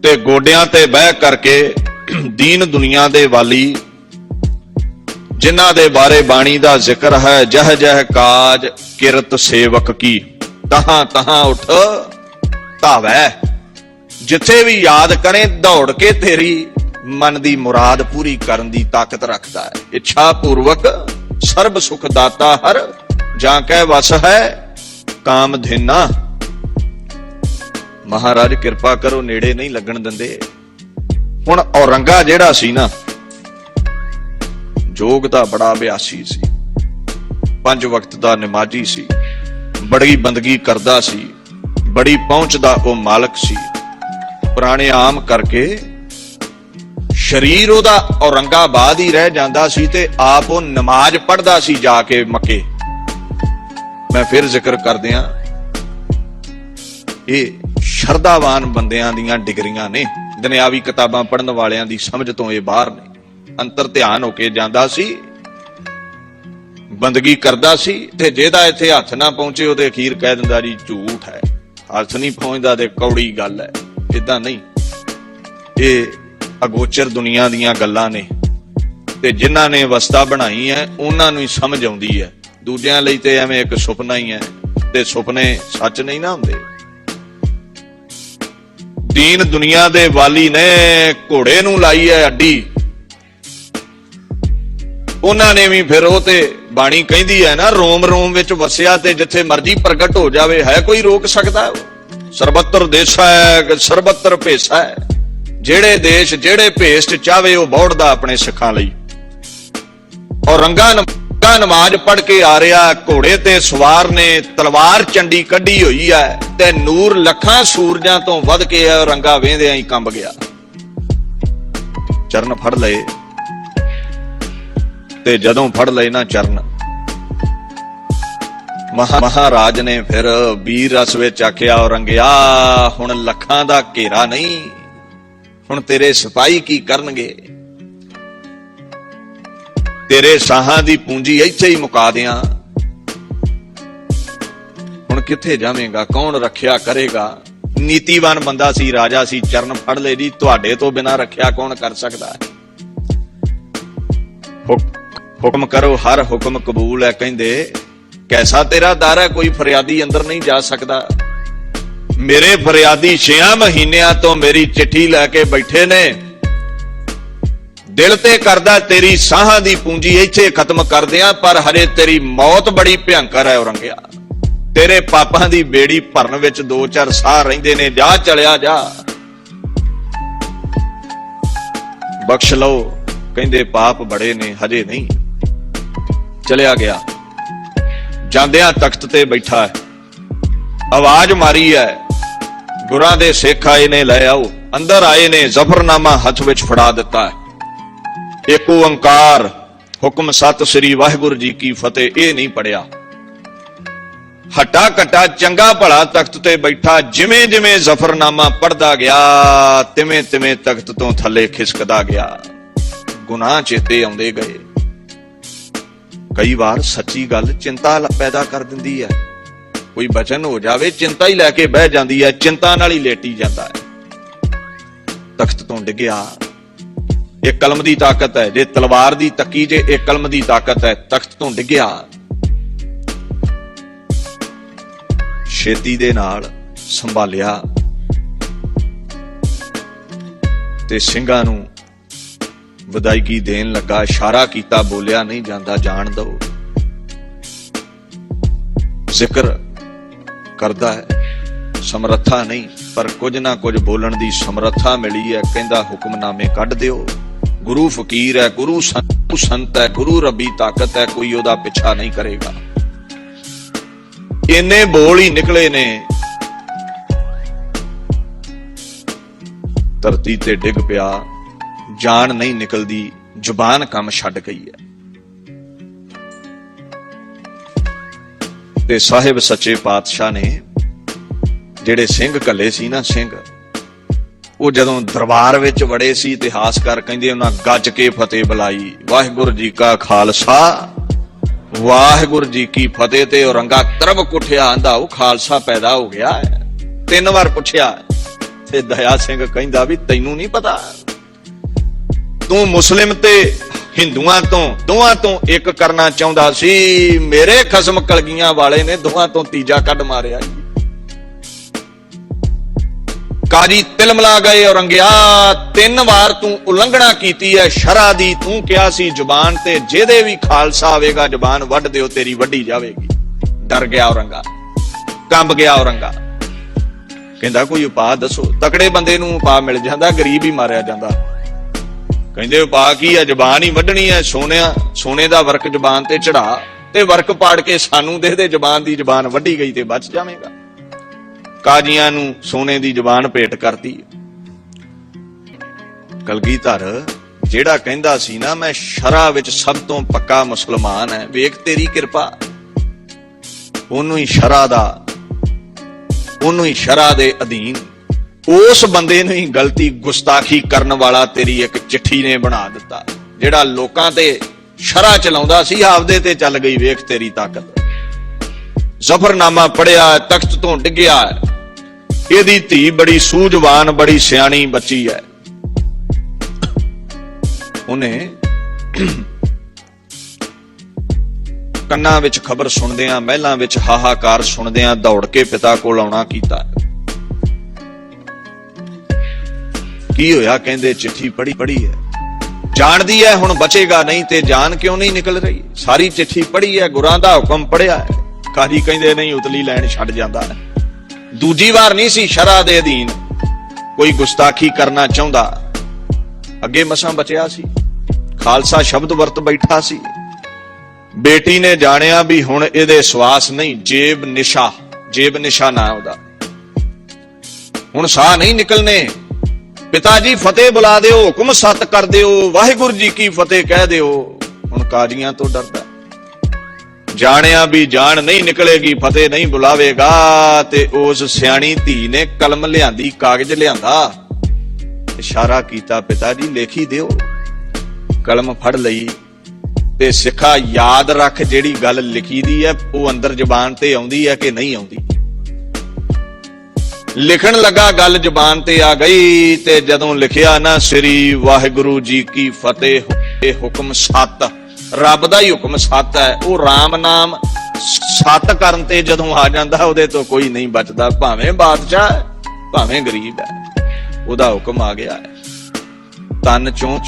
ਤੇ ਗੋਡਿਆਂ ਤੇ ਬਹਿ ਕਰਕੇ ਦੀਨ ਦੁਨੀਆ ਦੇ ਵਾਲੀ जिन्हां दे बारे बाणी दा जिक्र है, जह जह काज किरत सेवक की, तहां तहां उठ धावै। जिथे भी याद करें दौड़ के तेरी मन दी मुराद पूरी करन दी ताकत रखता है। इच्छा पूर्वक सर्ब सुख दाता हर, जाके वस है काम धेना। महाराज किरपा करो, नेड़े नहीं लगन दिंदे। हुण औरंगा जिहड़ा सी ना, जोग दा बड़ा अभ्यासी सी, 5 वक्त दा नमाजी सी, बड़ी बंदगी करदा सी, बड़ी पहुंच दा ओ मालक सी। प्राणायाम करके शरीर ओदा औरंगाबाद ही रह जांदा सी ते आप ओ नमाज पढ़दा सी जाके मक्के। मैं फिर जिक्र कर दियां, ये शरधावान बंदियां दीयां डिगरियां ने, दुनियावी किताबां पढ़न वालियां दी समझ तो ये बाहर ने। अंतर ध्यान होके जांदा सी, बंदगी करदा सी, ते जेदा इत्थे हत्थ ना पहुंचे ओदे अखीर कह दिंदा जी झूठ है, हत्थ नहीं पहुंचदा ते कौड़ी गल है। इदां नहीं, ये अगोचर दुनिया दीयां गल्लां ने, ते जिन्हां ने अवस्था बनाई है उन्हां नूं ही समझ आउंदी है। दूजियां लई ते एवें एक सुपना ही है, ते सुपने सच नहीं ना हुंदे। दीन दुनिया दे वाली ने घोड़े नूं लाई है अड्डी, उन्हां ने भी फिर ते बाणी कहंदी है ना, रोम रोम विच वसिया ते जिथे मर्जी प्रगट हो जावे, है कोई रोक सकदा? सर्वत्र देसा है, सर्वत्र भेसा है। जेड़े देश जेड़े भेस च चाहे वो बौड़दा अपने सिखां लई। और रंगा नमाज पढ़ के आ रहा, घोड़े ते सवार ने तलवार चंडी कड्डी हुई है, ते नूर लखां सूरजां तो वध के रंगा वेंदियां ही कंब गया। चरण फड़ लए, ते जदों फड़ लए ना चरण, महाराज ने फिर वीर रस विच आखिया, औरंगिया हुण लखां दा घेरा नहीं, हुण तेरे सिपाही की करनगे? तेरे साहां दी पूंजी इत्थे ही मुका दियां। हुण किथे जावेगा? कौन रखिया करेगा? नीतिवान बंदा सी, राजा सी, चरण फड़ ले जी, तुहाडे तो बिना रखिया कौन कर सकदा है? हुक्म करो, हर हुक्म कबूल है। कहंदे कैसा तेरा दर है, कोई फरियादी अंदर नहीं जा सकता? मेरे फरियादी 6 महीनों तो मेरी चिट्ठी लैके बैठे ने, दिल ते करदा तेरी साहां दी पूंजी इत्थे खत्म कर दियां, पर हरे तेरी मौत बड़ी भयंकर है औरंगिया। तेरे पापां दी बेड़ी भरन विच 2-4 साह रहिंदे ने, जा चलिया जा, बख्श लो। कहंदे पाप बड़े ने, हजे नहीं। चलिया गया, जांदियां तख्त ते बैठा है, आवाज मारी है, गुरां दे सिख आए ने, लै आओ। अंदर आए ने, जफरनामा हथ विच फड़ा दिता है। एक ओंकार, हुक्म सत श्री वाहिगुरू जी की फतेह, ये नहीं पढ़िया। हट्टा कट्टा चंगा भला तख्त ते बैठा, जिमें जिमें जफरनामा पढ़दा गया, तिवें तिवें तख्त तो थले खिसकदा गया। गुनाह चेते आउंदे गए। कई बार सच्ची गल चिंता पैदा कर दिंदी है। कोई बचन हो जावे, चिंता ही लैके बह जाती है, चिंता नाल ही लेटी जाता है। तख्त तो डिग्या, एक कलम की ताकत है, जे तलवार की तकी जे एक कलम की ताकत है। तख्त तो डिग्या, छेती दे नाल संभालिया ते ਸਿੰਘਾਂ ਨੂੰ ਵਧਾਈਗੀ देन लगा। इशारा किया, बोलिया नहीं जाता, जान दो। जिक्र करदा है, समर्था नहीं, पर कुछ ना कुछ बोलण दी समर्था मिली है। कहंदा हुक्मनामे कढ दिओ, गुरु फकीर है, गुरु संत है, गुरु रबी ताकत है, कोई ओदा पिछा नहीं करेगा। इन्ने बोल ही निकले ने, धरती ते डिग पिया, जान नहीं निकलदी, जुबान कम छड्ड गई है। ते साहिब सच्चे पातशाह ने ਜਿਹੜੇ ਸਿੰਘ ਘੱਲੇ ਸੀ ਨਾ, ਸਿੰਘ ਉਹ ਜਦੋਂ ਦਰਬਾਰ ਵਿੱਚ ਵੜੇ ਸੀ, ਇਤਿਹਾਸਕਾਰ ਕਹਿੰਦੇ ਉਹਨਾਂ ਗੱਜ ਕੇ ਫਤਿਹ ਬੁਲਾਈ, ਵਾਹਿਗੁਰੂ ਜੀ ਕਾ ਖਾਲਸਾ ਵਾਹਿਗੁਰੂ ਜੀ ਕੀ ਫਤਿਹ। ਤੇ ਔਰੰਗਾ ਤਰਬ ਕੁੱਠਿਆ, ਆਂਦਾ ਉਹ ਖਾਲਸਾ ਪੈਦਾ ਹੋ ਗਿਆ ਹੈ। 3 ਵਾਰ ਪੁੱਛਿਆ ਤੇ ਦਇਆ ਸਿੰਘ ਕਹਿੰਦਾ ਵੀ ਤੈਨੂੰ ਨਹੀਂ ਪਤਾ, ਤੂੰ ਮੁਸਲਿਮ ਤੇ ਹਿੰਦੂਆਂ ਤੋਂ ਦੋਵਾਂ ਤੋਂ ਇੱਕ ਕਰਨਾ ਚਾਹੁੰਦਾ ਸੀ। ਮੇਰੇ ਖਸਮ ਕਲਗੀਆਂ ਵਾਲੇ ਨੇ ਦੋਵਾਂ ਤੋਂ ਤੀਜਾ ਕੱਢ ਮਾਰਿਆ। ਕਾਜੀ ਤਿਲਮਲਾ ਗਏ ਔਰੰਗਿਆ, 3 ਵਾਰ ਤੂੰ ਉਲੰਘਣਾ ਕੀਤੀ ਹੈ ਸ਼ਰ੍ਹਾ ਦੀ। ਤੂੰ ਕਿਹਾ ਸੀ ਜ਼ੁਬਾਨ ਤੇ ਜਿਹਦੇ ਵੀ ਖਾਲਸਾ ਆਵੇਗਾ ਜ਼ੁਬਾਨ ਵੱਢ ਦਿਓ, ਤੇਰੀ ਵੱਢੀ ਜਾਵੇਗੀ। ਡਰ ਗਿਆ ਔਰੰਗਾ, ਕੰਬ ਗਿਆ ਔਰੰਗਾ। ਕਹਿੰਦਾ ਕੋਈ ਉਪਾਅ ਦੱਸੋ। ਤਕੜੇ ਬੰਦੇ ਨੂੰ ਉਪਾਅ ਮਿਲ ਜਾਂਦਾ, ਗਰੀਬ ਹੀ ਮਾਰਿਆ ਜਾਂਦਾ। ਕਹਿੰਦੇ ਉਪਾਅ ਕੀ ਹੈ? ਜ਼ੁਬਾਨ ਹੀ ਵੱਢਣੀ ਹੈ। ਸੋਨੇ ਦਾ ਵਰਕ ਜ਼ੁਬਾਨ ਤੇ ਚੜਾ ਤੇ ਵਰਕ ਪਾੜ ਕੇ ਸਾਨੂੰ ਦੇ ਦੇ। ਜ਼ੁਬਾਨ ਦੀ ਜ਼ੁਬਾਨ ਵੱਢੀ ਗਈ ਤੇ ਬਚ ਜਾਵੇਗਾ। ਕਾਜ਼ੀਆਂ ਨੂੰ ਸੋਨੇ ਦੀ ਜ਼ੁਬਾਨ ਭੇਟ ਕਰਤੀ। ਕਲਗੀਧਰ ਜਿਹੜਾ ਕਹਿੰਦਾ ਸੀ ਨਾ ਮੈਂ ਸ਼ਰ੍ਹਾ ਵਿੱਚ ਸਭ ਤੋਂ ਪੱਕਾ ਮੁਸਲਮਾਨ ਹੈ, ਵੇਖ ਤੇਰੀ ਕਿਰਪਾ। ਉਹਨੂੰ ਹੀ ਸ਼ਰ੍ਹਾ ਦੇ ਅਧੀਨ, ਉਸ ਬੰਦੇ ਨੂੰ ਹੀ ਗਲਤੀ ਗੁਸਤਾਖੀ ਕਰਨ ਵਾਲਾ ਤੇਰੀ ਇੱਕ ਚਿੱਠੀ ਨੇ ਬਣਾ ਦਿੱਤਾ। ਜਿਹੜਾ ਲੋਕਾਂ ਤੇ ਸ਼ਰ੍ਹਾ ਚਲਾਉਂਦਾ ਸੀ ਆਪਦੇ ਤੇ ਚੱਲ ਗਈ। ਵੇਖ ਤੇਰੀ ਤਾਕਤ। ਜ਼ਫਰਨਾਮਾ ਪੜਿਆ, ਤਖਤ ਤੋਂ ਡਿੱਗਿਆ। ਇਹਦੀ ਧੀ ਬੜੀ ਸੂਝਵਾਨ, ਬੜੀ ਸਿਆਣੀ ਬੱਚੀ ਹੈ। ਉਹਨੇ ਕੰਨਾਂ ਵਿੱਚ ਖਬਰ ਸੁਣਦਿਆਂ, ਮਹਿਲਾਂ ਵਿੱਚ ਹਾਹਾਕਾਰ ਸੁਣਦਿਆਂ ਦੌੜ ਕੇ ਪਿਤਾ ਕੋਲ ਆਉਣਾ ਕੀਤਾ। ਕੀ ਹੋਇਆ? ਕਹਿੰਦੇ ਚਿੱਠੀ ਪੜ੍ਹੀ ਹੈ, ਜਾਣਦੀ ਹੈ ਹੁਣ ਬਚੇਗਾ ਨਹੀਂ। ਤੇ ਜਾਨ ਕਿਉਂ ਨਹੀਂ ਨਿਕਲ ਰਹੀ? ਸਾਰੀ ਚਿੱਠੀ ਪੜ੍ਹੀ ਹੈ, ਗੁਰਾਂ ਦਾ ਹੁਕਮ ਪੜਿਆ ਹੈ। ਕਾਜੀ ਕਹਿੰਦੇ ਨਹੀਂ, ਉਤਲੀ ਲੈਣ ਛੱਡ ਜਾਂਦਾ ਹੈ। ਦੂਜੀ ਵਾਰ ਨਹੀਂ ਸੀ ਸ਼ਰ੍ਹਾ ਦੇ ਅਧੀਨ ਕੋਈ ਗੁਸਤਾਖੀ ਕਰਨਾ ਚਾਹੁੰਦਾ। ਅੱਗੇ ਮਸਾਂ ਬਚਿਆ ਸੀ, ਖਾਲਸਾ ਸ਼ਬਦ ਵਰਤ ਬੈਠਾ ਸੀ। ਬੇਟੀ ਨੇ ਜਾਣਿਆ ਵੀ ਹੁਣ ਇਹਦੇ ਸਵਾਸ ਨਹੀਂ। ਜੇਬ ਨਿਸ਼ਾ ਨਾ ਉਹਦਾ, ਹੁਣ ਸਾਹ ਨਹੀਂ ਨਿਕਲਨੇ। ਪਿਤਾ ਜੀ ਫਤਿਹ ਬੁਲਾ ਦਿਓ, ਹੁਕਮ ਸੱਤ ਕਰ ਦਿਓ, ਵਾਹਿਗੁਰੂ ਜੀ ਕੀ ਫਤਿਹ ਕਹਿ ਦਿਓ। ਹੁਣ ਕਾਜ਼ੀਆਂ ਤੋਂ ਡਰਦਾ, ਜਾਣਿਆ ਵੀ ਜਾਨ ਨਹੀਂ ਨਿਕਲੇਗੀ, ਫਤਿਹ ਨਹੀਂ ਬੁਲਾਵੇਗਾ। ਤੇ ਉਸ ਸਿਆਣੀ ਧੀ ਨੇ ਕਲਮ ਲਿਆਂਦੀ, ਕਾਗਜ਼ ਲਿਆਂਦਾ, ਇਸ਼ਾਰਾ ਕੀਤਾ ਪਿਤਾ ਜੀ ਲੇਖੀ ਦਿਓ। ਕਲਮ ਫੜ ਲਈ ਤੇ ਸਿੱਖਾ ਯਾਦ ਰੱਖ ਜਿਹੜੀ ਗੱਲ ਲਿਖੀ ਦੀ ਹੈ ਉਹ ਅੰਦਰ ਜ਼ੁਬਾਨ ਤੇ ਆਉਂਦੀ ਹੈ ਕਿ ਨਹੀਂ ਆਉਂਦੀ। ਲਿਖਣ ਲੱਗਾ, ਗੱਲ ਜ਼ੁਬਾਨ ਤੇ ਆ ਗਈ। ਤੇ ਜਦੋਂ ਲਿਖਿਆ ਨਾ ਸ੍ਰੀ ਵਾਹਿਗੁਰੂ ਜੀ ਕੀ ਫਤਿਹ, ਇਹ ਹੁਕਮ ਸੱਤ, ਰੱਬ ਦਾ ਹੀ ਹੁਕਮ ਸੱਤ ਹੈ। ਉਹ ਰਾਮ ਨਾਮ ਸੱਤ ਕਰਨ ਤੇ ਜਦੋਂ ਆ ਜਾਂਦਾ ਉਹਦੇ ਤੋਂ ਕੋਈ ਨਹੀਂ ਬਚਦਾ, ਭਾਵੇਂ ਬਾਦਸ਼ਾਹ ਹੈ ਭਾਵੇਂ ਗਰੀਬ ਹੈ। ਉਹਦਾ ਹੁਕਮ ਆ ਗਿਆ ਹੈ। ਤਨ ਚੋਂ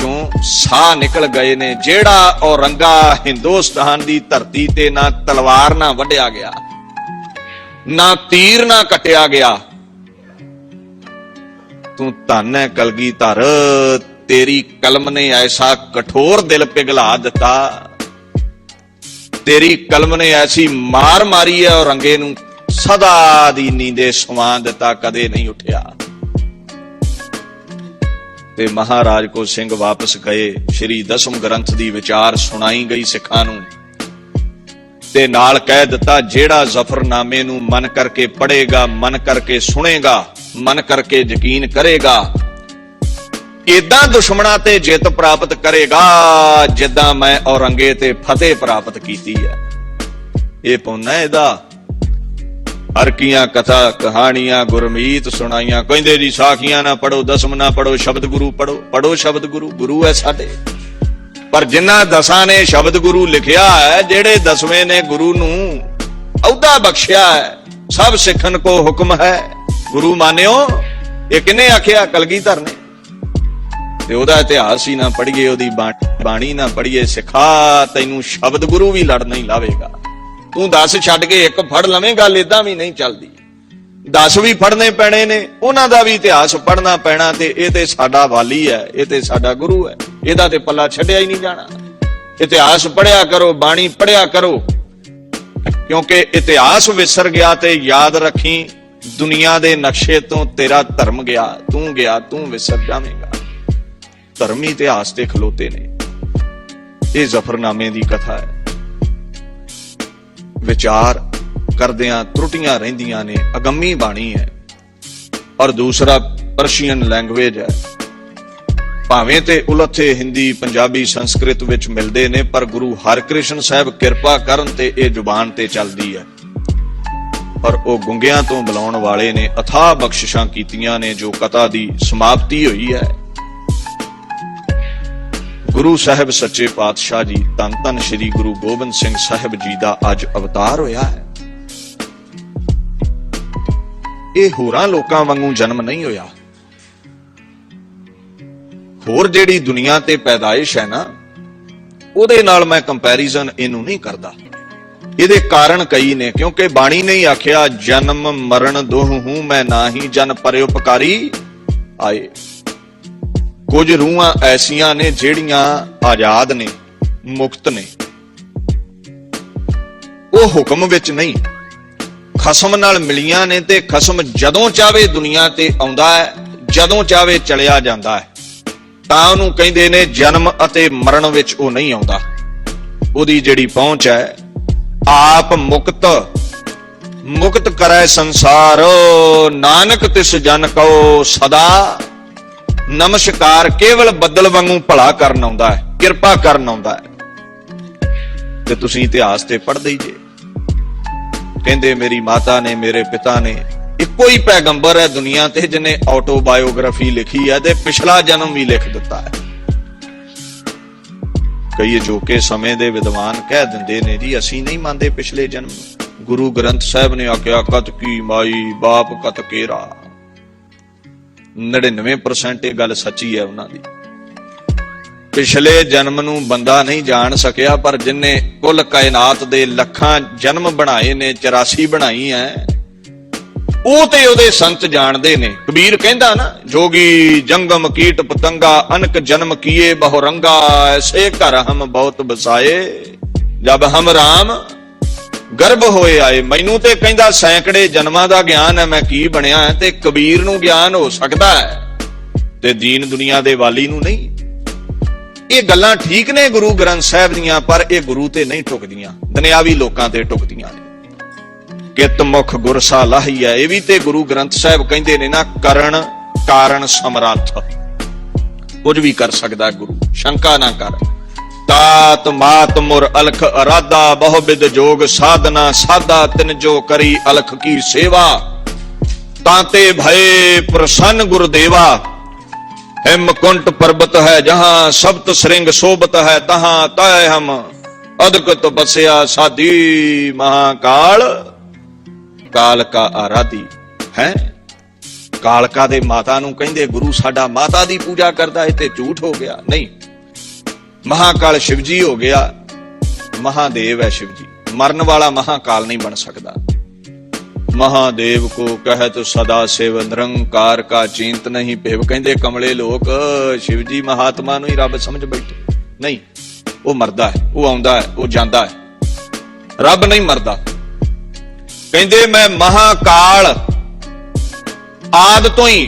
ਸਾਹ ਨਿਕਲ ਗਏ ਨੇ। ਜਿਹੜਾ ਔਰੰਗਾ ਹਿੰਦੁਸਤਾਨ ਦੀ ਧਰਤੀ ਤੇ ਨਾ ਤਲਵਾਰ ਨਾ ਵੱਢਿਆ ਗਿਆ, ਨਾ ਤੀਰ ਨਾ ਕੱਟਿਆ ਗਿਆ। ਤੂੰ ਧੰਨ ਹੈ ਕਲਗੀਧਰ, ਤੇਰੀ ਕਲਮ ਨੇ ਐਸਾ ਕਠੋਰ ਦਿਲ ਪਿਘਲਾ ਦਿੱਤਾ। ਤੇਰੀ ਕਲਮ ਨੇ ਐਸੀ ਮਾਰ ਮਾਰੀ ਹੈ ਔਰੰਗੇ ਨੂੰ, ਸਦਾ ਦੀ ਨੀਂਦੇ ਸੁਆ ਦਿੱਤਾ, ਕਦੇ ਨਹੀਂ ਉੱਠਿਆ। ਤੇ ਮਹਾਰਾਜ ਕੋ ਸਿੰਘ ਵਾਪਸ ਗਏ। ਸ਼੍ਰੀ ਦਸਮ ਗ੍ਰੰਥ ਦੀ ਵਿਚਾਰ ਸੁਣਾਈ ਗਈ ਸਿੱਖਾਂ ਨੂੰ, ਤੇ ਨਾਲ ਕਹਿ ਦਿੱਤਾ ਜਿਹੜਾ ਜ਼ਫਰਨਾਮੇ ਨੂੰ ਮਨ ਕਰਕੇ ਪੜ੍ਹੇਗਾ, ਮਨ ਕਰਕੇ ਸੁਣੇਗਾ, ਮਨ ਕਰਕੇ ਯਕੀਨ ਕਰੇਗਾ, ਏਦਾਂ ਦੁਸ਼ਮਣਾਂ ਤੇ ਜਿੱਤ ਪ੍ਰਾਪਤ ਕਰੇਗਾ ਜਿੱਦਾਂ ਮੈਂ ਔਰੰਗੇ ਤੇ ਫਤਿਹ ਪ੍ਰਾਪਤ ਕੀਤੀ ਹੈ। ਇਹ ਪੁੰਨ ਹੈ ਇਹਦਾ। ਹਰਕੀਆਂ ਕਥਾ ਕਹਾਣੀਆਂ ਗੁਰਮੀਤ ਸੁਣਾਈਆਂ। ਕਹਿੰਦੇ ਜੀ ਸਾਖੀਆਂ ਨਾ ਪੜੋ, ਦਸਮ ਨਾ ਪੜੋ, ਸ਼ਬਦ ਗੁਰੂ ਪੜੋ। ਪੜੋ ਸ਼ਬਦ ਗੁਰੂ, ਗੁਰੂ ਹੈ ਸਾਡੇ। ਪਰ ਜਿਨ੍ਹਾਂ ਦਸਾਂ ਨੇ ਸ਼ਬਦ ਗੁਰੂ ਲਿਖਿਆ ਹੈ, ਜਿਹੜੇ 10ਵੇਂ ਨੇ ਗੁਰੂ ਨੂੰ ਅਹੁਦਾ ਬਖਸ਼ਿਆ ਹੈ, ਸਭ ਸਿੱਖਣ ਕੋ ਹੁਕਮ ਹੈ ਗੁਰੂ ਮਾਨਿਓ। ਇਹ ਕਿਹਨੇ ਆਖਿਆ? ਕਲਗੀਧਰ ਨੇ। ਤੇ ਉਹਦਾ ਇਤਿਹਾਸ ਹੀ ਨਾ ਪੜ੍ਹੀਏ, ਉਹਦੀ ਬਾਣੀ ਨਾ ਪੜ੍ਹੀਏ, ਸਿਖਾ ਤੈਨੂੰ ਸ਼ਬਦ ਗੁਰੂ ਵੀ ਲੜ ਨਹੀਂ ਲਾਵੇਗਾ। ਤੂੰ 10 ਛੱਡ ਕੇ ਇੱਕ ਫੜ ਲਵੇਂ, ਗੱਲ ਏਦਾਂ ਵੀ ਨਹੀਂ ਚੱਲਦੀ। 10 ਵੀ ਫੜਨੇ ਪੈਣੇ ਨੇ, ਉਹਨਾਂ ਦਾ ਵੀ ਇਤਿਹਾਸ ਪੜ੍ਹਨਾ ਪੈਣਾ। ਤੇ ਇਹ ਤੇ ਸਾਡਾ ਵਾਲੀ ਹੈ, ਇਹ ਤੇ ਸਾਡਾ ਗੁਰੂ ਹੈ, ਇਹਦਾ ਤੇ ਪੱਲਾ ਛੱਡਿਆ ਹੀ ਨਹੀਂ ਜਾਣਾ। ਇਤਿਹਾਸ ਪੜ੍ਹਿਆ ਕਰੋ, ਬਾਣੀ ਪੜ੍ਹਿਆ ਕਰੋ, ਕਿਉਂਕਿ ਇਤਿਹਾਸ ਵਿਸਰ ਗਿਆ ਤੇ ਯਾਦ ਰੱਖੀ ਦੁਨੀਆ ਦੇ ਨਕਸ਼ੇ ਤੋਂ ਤੇਰਾ ਧਰਮ ਗਿਆ, ਤੂੰ ਵਿਸਰ ਜਾਵੇਂਗਾ। ਧਰਮੀ ਇਤਿਹਾਸ ਤੇ ਖਲੋਤੇ ਨੇ। ਇਹ ਜ਼ਫਰਨਾਮੇ ਦੀ ਕਥਾ ਹੈ। ਵਿਚਾਰ ਕਰਦਿਆਂ ਤਰੁੱਟੀਆਂ ਰਹਿੰਦੀਆਂ ਨੇ, ਅਗੰਮੀ ਬਾਣੀ ਹੈ। ਔਰ ਦੂਸਰਾ ਪਰਸ਼ੀਅਨ ਲੈਂਗੁਏਜ ਹੈ। ਭਾਵੇਂ ਤੇ ਉਲੱਥੇ ਹਿੰਦੀ, ਪੰਜਾਬੀ, ਸੰਸਕ੍ਰਿਤ ਵਿੱਚ ਮਿਲਦੇ ਨੇ, ਪਰ ਗੁਰੂ ਹਰਕ੍ਰਿਸ਼ਨ ਸਾਹਿਬ ਕਿਰਪਾ ਕਰਨ ਤੇ ਇਹ ਜ਼ੁਬਾਨ ਤੇ ਚੱਲਦੀ ਹੈ। ਔਰ ਉਹ ਗੁੰਗਿਆਂ ਤੋਂ ਬੁਲਾਉਣ ਵਾਲੇ ਨੇ ਅਥਾਹ ਬਖਸ਼ਿਸ਼ਾਂ ਕੀਤੀਆਂ ਨੇ। ਜੋ ਕਥਾ ਦੀ ਸਮਾਪਤੀ ਹੋਈ ਹੈ, ਗੁਰੂ ਸਾਹਿਬ ਸੱਚੇ ਪਾਤਸ਼ਾਹ ਜੀ ਧੰਨ ਧੰਨ ਸ੍ਰੀ ਗੁਰੂ ਗੋਬਿੰਦ ਸਿੰਘ ਸਾਹਿਬ ਜੀ ਦਾ ਅੱਜ ਅਵਤਾਰ ਹੋਇਆ ਹੈ। ਇਹ ਹੋਰਾਂ ਲੋਕਾਂ ਵਾਂਗੂ ਜਨਮ ਨਹੀਂ ਹੋਇਆ। ਹੋਰ ਜਿਹੜੀ ਦੁਨੀਆ ਤੇ ਪੈਦਾਇਸ਼ ਹੈ ਨਾ, ਉਹਦੇ ਨਾਲ ਮੈਂ ਕੰਪੈਰੀਜ਼ਨ ਇਹਨੂੰ ਨਹੀਂ ਕਰਦਾ। ਇਹਦੇ ਕਾਰਨ ਕਈ ਨੇ, ਕਿਉਂਕਿ ਬਾਣੀ ਨੇ ਹੀ ਆਖਿਆ ਜਨਮ ਮਰਨ ਦੋਹ ਹੂੰ ਮੈਂ ਨਾਹੀ ਜਨ ਪਰਉਪਕਾਰੀ ਆਏ। ਕੁਝ ਰੂਹਾਂ ਐਸੀਆਂ ਨੇ ਜਿਹੜੀਆਂ ਆਜ਼ਾਦ ਨੇ, ਮੁਕਤ ਨੇ, ਉਹ ਹੁਕਮ ਵਿੱਚ ਨਹੀਂ, ਖਸਮ ਨਾਲ ਮਿਲੀਆਂ ਨੇ ਤੇ ਖਸਮ ਜਦੋਂ ਚਾਵੇ ਦੁਨੀਆ ਤੇ ਆਉਂਦਾ ਹੈ, ਜਦੋਂ ਚਾਵੇ ਚਲਿਆ ਜਾਂਦਾ ਹੈ। ਤਾਂ ਉਹਨੂੰ ਕਹਿੰਦੇ ਨੇ ਜਨਮ ਅਤੇ ਮਰਨ ਵਿੱਚ ਉਹ ਨਹੀਂ ਆਉਂਦਾ। ਉਹਦੀ ਜਿਹੜੀ ਪਹੁੰਚ ਹੈ ਆਪ ਮੁਕਤ ਕਰੈ ਸੰਸਾਰ, ਨਾਨਕ ਤਿਸ ਜਨ ਕਉ ਸਦਾ ਨਮਸਕਾਰ। ਕੇਵਲ ਬੱਦਲ ਵਾਂਗੂ ਭਲਾ ਕਰਨ ਆਉਂਦਾ ਹੈ, ਕਿਰਪਾ ਕਰਨ ਆਉਂਦਾ ਹੈ। ਤੇ ਤੁਸੀਂ ਇਤਿਹਾਸ ਤੇ ਪੜ੍ਹਦੇ ਹੀ ਜੇ, ਕਹਿੰਦੇ ਮੇਰੀ ਮਾਤਾ ਨੇ, ਮੇਰੇ ਪਿਤਾ ਨੇ, ਇੱਕੋ ਹੀ ਪੈਗੰਬਰ ਹੈ ਦੁਨੀਆ ਤੇ ਜਿਹਨੇ ਆਟੋਬਾਇਓਗ੍ਰਾਫੀ ਲਿਖੀ ਹੈ ਤੇ ਪਿਛਲਾ ਜਨਮ ਵੀ ਲਿਖ ਦਿੱਤਾ ਹੈ। ਕਈ ਅਜੋਕੇ ਸਮੇਂ ਦੇ ਵਿਦਵਾਨ ਕਹਿ ਦਿੰਦੇ ਨੇ ਜੀ ਅਸੀਂ ਨਹੀਂ ਮੰਨਦੇ ਪਿਛਲੇ ਜਨਮ ਨੂੰ। ਗੁਰੂ ਗ੍ਰੰਥ ਸਾਹਿਬ ਨੇ ਆਖਿਆ ਕਤ ਕੀ ਮਾਈ ਬਾਪ ਕਤ ਕੇਰਾ। 99% ਇਹ ਗੱਲ ਸੱਚੀ ਹੈ ਉਹਨਾਂ ਦੀ। ਪਿਛਲੇ ਜਨਮ ਨੂੰ ਬੰਦਾ ਨਹੀਂ ਜਾਣ ਸਕਿਆ, ਪਰ ਜਿਨਨੇ ਕੁੱਲ ਕਾਇਨਾਤ ਦੇ ਲੱਖਾਂ ਜਨਮ ਬਣਾਏ ਨੇ, 84 ਬਣਾਈ ਹੈ, ਉਹ ਤੇ ਉਹਦੇ ਸੰਤ ਜਾਣਦੇ ਨੇ। ਕਬੀਰ ਕਹਿੰਦਾ ਨਾ ਜੋਗੀ ਜੰਗਮ ਕੀਟ ਪਤੰਗਾ ਅਨਕ ਜਨਮ ਕੀਏ ਬਹੁ ਰੰਗਾ, ਐਸੇ ਘਰ ਹਮ ਬਹੁਤ ਬਸਾਏ ਜਬ ਹਮ ਰਾਮ ਗਰਭ ਹੋਏ ਆਏ। ਮੈਨੂੰ ਤੇ ਕਹਿੰਦਾ ਸੈਂਕੜੇ ਜਨਮਾਂ ਦਾ ਗਿਆਨ ਹੈ, ਮੈਂ ਕੀ ਬਣਿਆ ਹੈ, ਤੇ ਕਬੀਰ ਨੂੰ ਗਿਆਨ ਹੋ ਸਕਦਾ ਹੈ ਤੇ ਦੀਨ ਦੁਨੀਆ ਦੇ ਵਾਲੀ ਨੂੰ ਨਹੀਂ। ਇਹ ਗੱਲਾਂ ਠੀਕ ਨੇ ਗੁਰੂ ਗ੍ਰੰਥ ਸਾਹਿਬ ਦੀਆਂ, ਪਰ ਇਹ ਗੁਰੂ ਤੇ ਨਹੀਂ ਟੁਕਦੀਆਂ, ਦੁਨਿਆਵੀ ਲੋਕਾਂ ਤੇ ਟੁਕਦੀਆਂ ਨੇ। ਕਿਤ ਮੁਖ ਗੁਰਸਾ ਲਾਹੀ ਹੈ, ਇਹ ਵੀ ਤੇ ਗੁਰੂ ਗ੍ਰੰਥ ਸਾਹਿਬ ਕਹਿੰਦੇ ਨੇ ਨਾ, ਕਰਨ ਕਾਰਨ ਸਮਰੱਥ, ਕੁਝ ਵੀ ਕਰ ਸਕਦਾ ਗੁਰੂ, ਸ਼ੰਕਾ ਨਾ ਕਰ। ਤਾਤ ਮਾਤ ਮੁਰ ਅਲਖ ਅਰਾਦਾ, ਬਹੁ ਬਿਦ ਜੋਗ ਸਾਧਨਾ ਸਾਧਾ, ਤਿਨ ਜੋ ਕਰੀ ਅਲਖ ਕੀ ਸੇਵਾ, ਤਾਂਤੇ ਭਏ ਪ੍ਰਸੰਨ ਗੁਰਦੇਵਾ। हिमकुंट पर्वत है जहां सप्त श्रृंग शोभत है, तहां तय हम अदकत बसया साधी महाकाल। कालका आराधी है, कालका दे माता नूं कहंदे गुरु साडा माता दी पूजा करदा है, ते झूठ हो गया। नहीं, महाकाल शिवजी हो गया, महादेव है शिवजी। मरन वाला महाकाल नहीं बन सकता। महादेव को कहत सदा सेव निरंकार का चिंत नहीं पेव। कहंदे कमले लोक शिवजी महात्मा नूं ही रब समझ बैठे। नहीं, वो मरदा है, वो आउंदा है, वो जांदा है, रब नहीं मरदा। कहंदे मैं महाकाल आद तो ही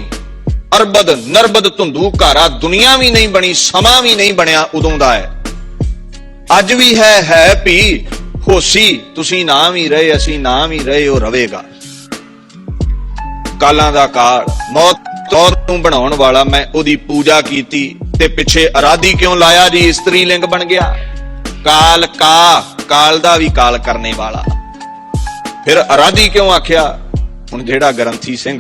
अरबद नरबद धुंधू घारा, दुनिया भी नहीं बनी, समा भी नहीं बनया उदों दा है। अज भी है भी होसी, तुसी नाम ही रहे, असी नाम ही रहे, वो रवेगा। कालां दा काल, मौत तौर नूं बनाउण वाला, मैं ओदी पूजा कीती ते पिछे अराधी क्यों लाया जी, इस्त्री लिंग बन गया। काल का, काल दा भी काल करने वाला, फिर अराधी क्यों आख्या। हुण जेड़ा ग्रंथी सिंह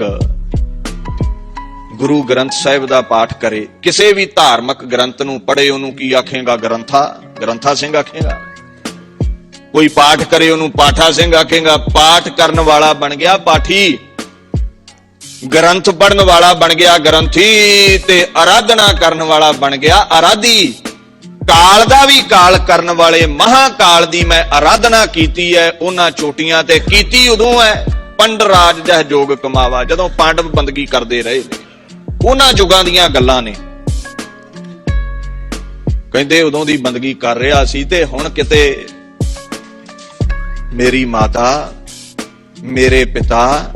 गुरु ग्रंथ साहिब दा पाठ करे, किसी भी धार्मिक ग्रंथ नूं पढ़े, ओनूं की आखेगा ग्रंथा, ग्रंथा सिंह आखेगा। कोई पाठ करे ओनूं पाठा सिंह आखेगा। पाठ करन वाला बन गया पाठी, ग्रंथ पढ़न वाला बन गया ग्रंथी, ते आराधना करन वाला बन गया आराधी। काल दा भी काल करन वाले महाकाल दी मैं आराधना कीती है। उन्हां चोटियां ते कीती उदों है पंड राज जह जोग कमावा, जदों पांडव बंदगी करदे रहे ने, उन्हां जुगां दीयां गल्लां ने। कहंदे उदों दी बंदगी कर रहा सी, ते हुण किते मेरी माता मेरे पिता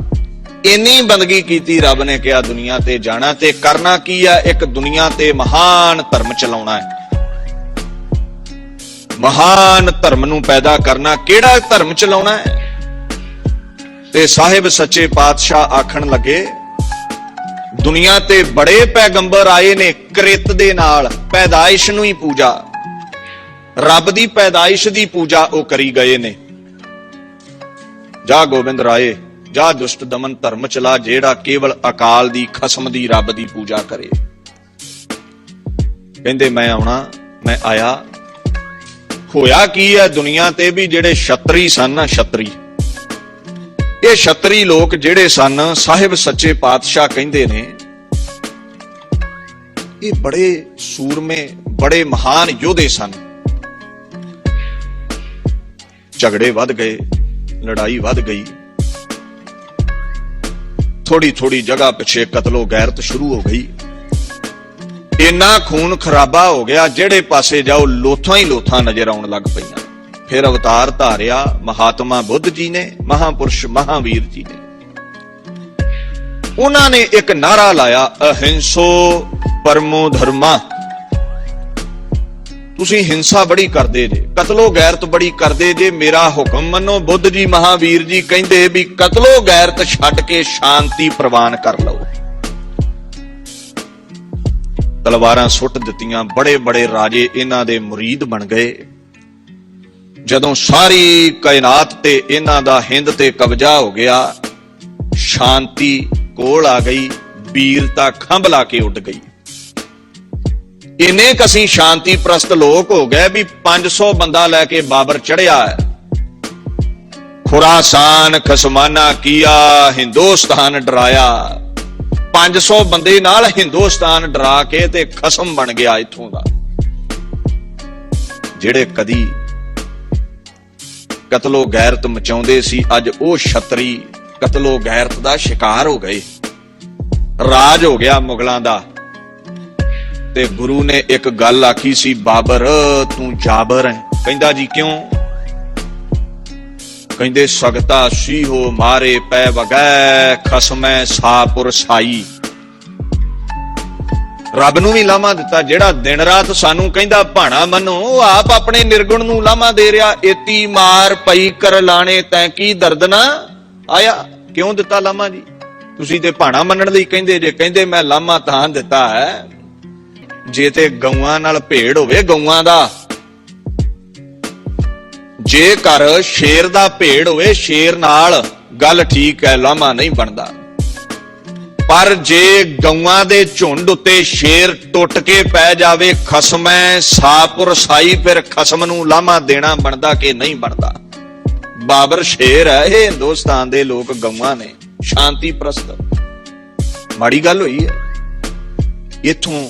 इन्नी बंदगी कीती, रब ने कहा दुनिया ते जाना ते करना की है, एक दुनिया ते महान धर्म चलाउणा है, महान धर्म नूं पैदा करना। केड़ा धर्म चलाउणा है? ते साहिब सच्चे पातशाह आखण लगे दुनिया ते बड़े पैगंबर आए ने कृत दे नाल, पैदाइश नूं ही पूजा, रब दी पैदाइश दी पूजा ओ करी गए ने। जा गोबिंद राए, जा दुष्ट दमन धर्म चला, जेड़ा केवल अकाल दी खसम दी रब दी पूजा करे। कहंदे मैं आउणा मैं आया। होया की है दुनिया ते भी जेड़े छतरी सन ना, छतरी, ये छतरी लोग जेड़े सन, साहिब सच्चे पातशाह कहंदे ने, ये बड़े सूरमे, बड़े महान योधे सन। झगड़े वध गए, लड़ाई वध गई, थोड़ी थोड़ी जगह पिछे कतलो गैरत शुरू हो गई। इन्ना खून खराबा हो गया, जेड़े पासे जाओ लोथां ही लोथां नजर आउण लग पईयां। फिर अवतार धारिया महात्मा बुद्ध जी ने, महापुरुष महावीर जी ने। उन्होंने एक नारा लाया, अहिंसो परमो धर्मा। तुसी हिंसा बड़ी करदे जे, कतलो गैरत बड़ी करदे जे, मेरा हुक्म मनो। बुद्ध जी महावीर जी कहंदे भी कतलो गैरत छड्ड के शांति प्रवान कर लो। तलवारां सुट दित्तियां, बड़े बड़े राजे इन्हां दे मुरीद बन गए। जदों सारी कायनात ते इन्हां दा हिंद ते कब्जा हो गया, शांति कोल आ गई, वीरता खंभ ला के उड़ गई। इन्ने कसी शांति प्रस्त लोग हो गए भी 500 बंदा लैके बाबर चढ़िया है। खुरासान खसमाना किया, हिंदुस्तान डराया। 500 बंदे नाल हिंदुस्तान डरा के ते खसम बन गया इथों दा। जेड़े कदी कतलो गैरत मचाउंदे सी, अज ओ छतरी कतलो गैरत दा शिकार हो गए। राज हो गया मुगलां दा। ते गुरु ने एक गल आखी सी, बाबर तू जाबर है। कहंदा जी क्यों? कहंदे सगता सी हो मारे पै वगै, खसमै सापुर साई। रब नूं भी लामा दिता, जेड़ा दिन रात सानू कहंदा भाणा मनो, आप अपने निर्गुण नूं लामा दे रहा। एती मार पई कर लाणे तैं की दर्द ना आया। क्यों दिता लामा जी? तुसी ते भाणा मनण लई कहंदे जे। कहंदे मैं लामा तां दिता है, जे ते गऊआं नाल भेड़ होवे गऊआं दा, जे कर शेर दा भेड़ होवे शेर नाल, गल ठीक है, लामा नहीं बनदा। पर जे गऊआं दे झुंड उत्ते शेर टुट के पै जावे, खसमै सापुर साई, फिर खसम नूं लामा देना बनदा कि नहीं बनदा? बाबर शेर है, ये हिंदुस्तान दे लोग गऊआं ने, शांति प्रस्त। माड़ी गल होई है। इथों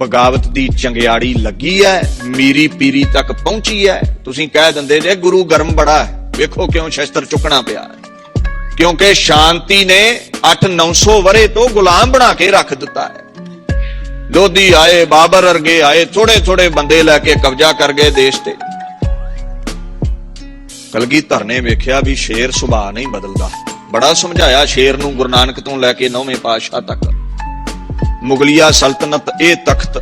बगावत दी चंगियाड़ी लगी है, मीरी पीरी तक पहुंची है। तुसीं कह दिंदे जे गुरु गर्म बड़ा है, वेखो क्यों शस्त्र चुकना पिया है। क्योंकि शांति ने 800-900 वरे तो गुलाम बना के रख दिता है। लोधी आए, बाबर अरगे आए, थोड़े थोड़े बंदे लैके कब्जा कर गए देश ते। कलगीधर ने वेख्या भी शेर सुभाਅ नहीं बदलदा। बड़ा समझाया शेर नूं, गुरु नानक तो लैके 9वें पातशाह तक। मुगलिया सल्तनत ए तख्त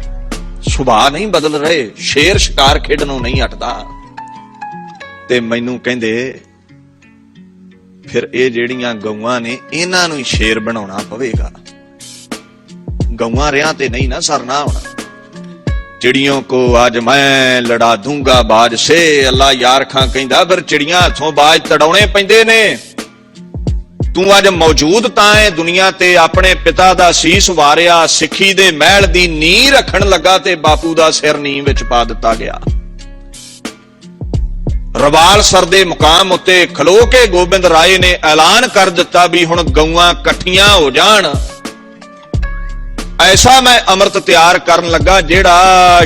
सुभाਅ नहीं बदल रहे, शेर शिकार खेडनों नहीं हटदा। ते मैनू कहंदे फिर ये जेड़ियां गऊआं ने, इन्हां नूं शेर बनाउणा पवेगा। गऊआं रिहां ते नहीं ना सरना होना। चिड़ियों को आज मैं लड़ा दूंगा बाज से, अल्लाह यार खां कहंदा फिर चिड़ियां हथों बाज तड़ाउणे पैंदे ने। तू अज मौजूद तां है दुनिया ते, अपने पिता दा सीस वारिया, सिੱਖੀ दे महल दी नींह रखण लगा ते बापू दा सिर नींह विच पा दिता गया। रवाल सर दे मुकाम उत्ते खलो के गोबिंद राय ने ऐलान कर दिता भी हुण गऊआं इकट्ठियां हो जाण। ऐसा मैं अमृत तैयार करन लगा जेड़ा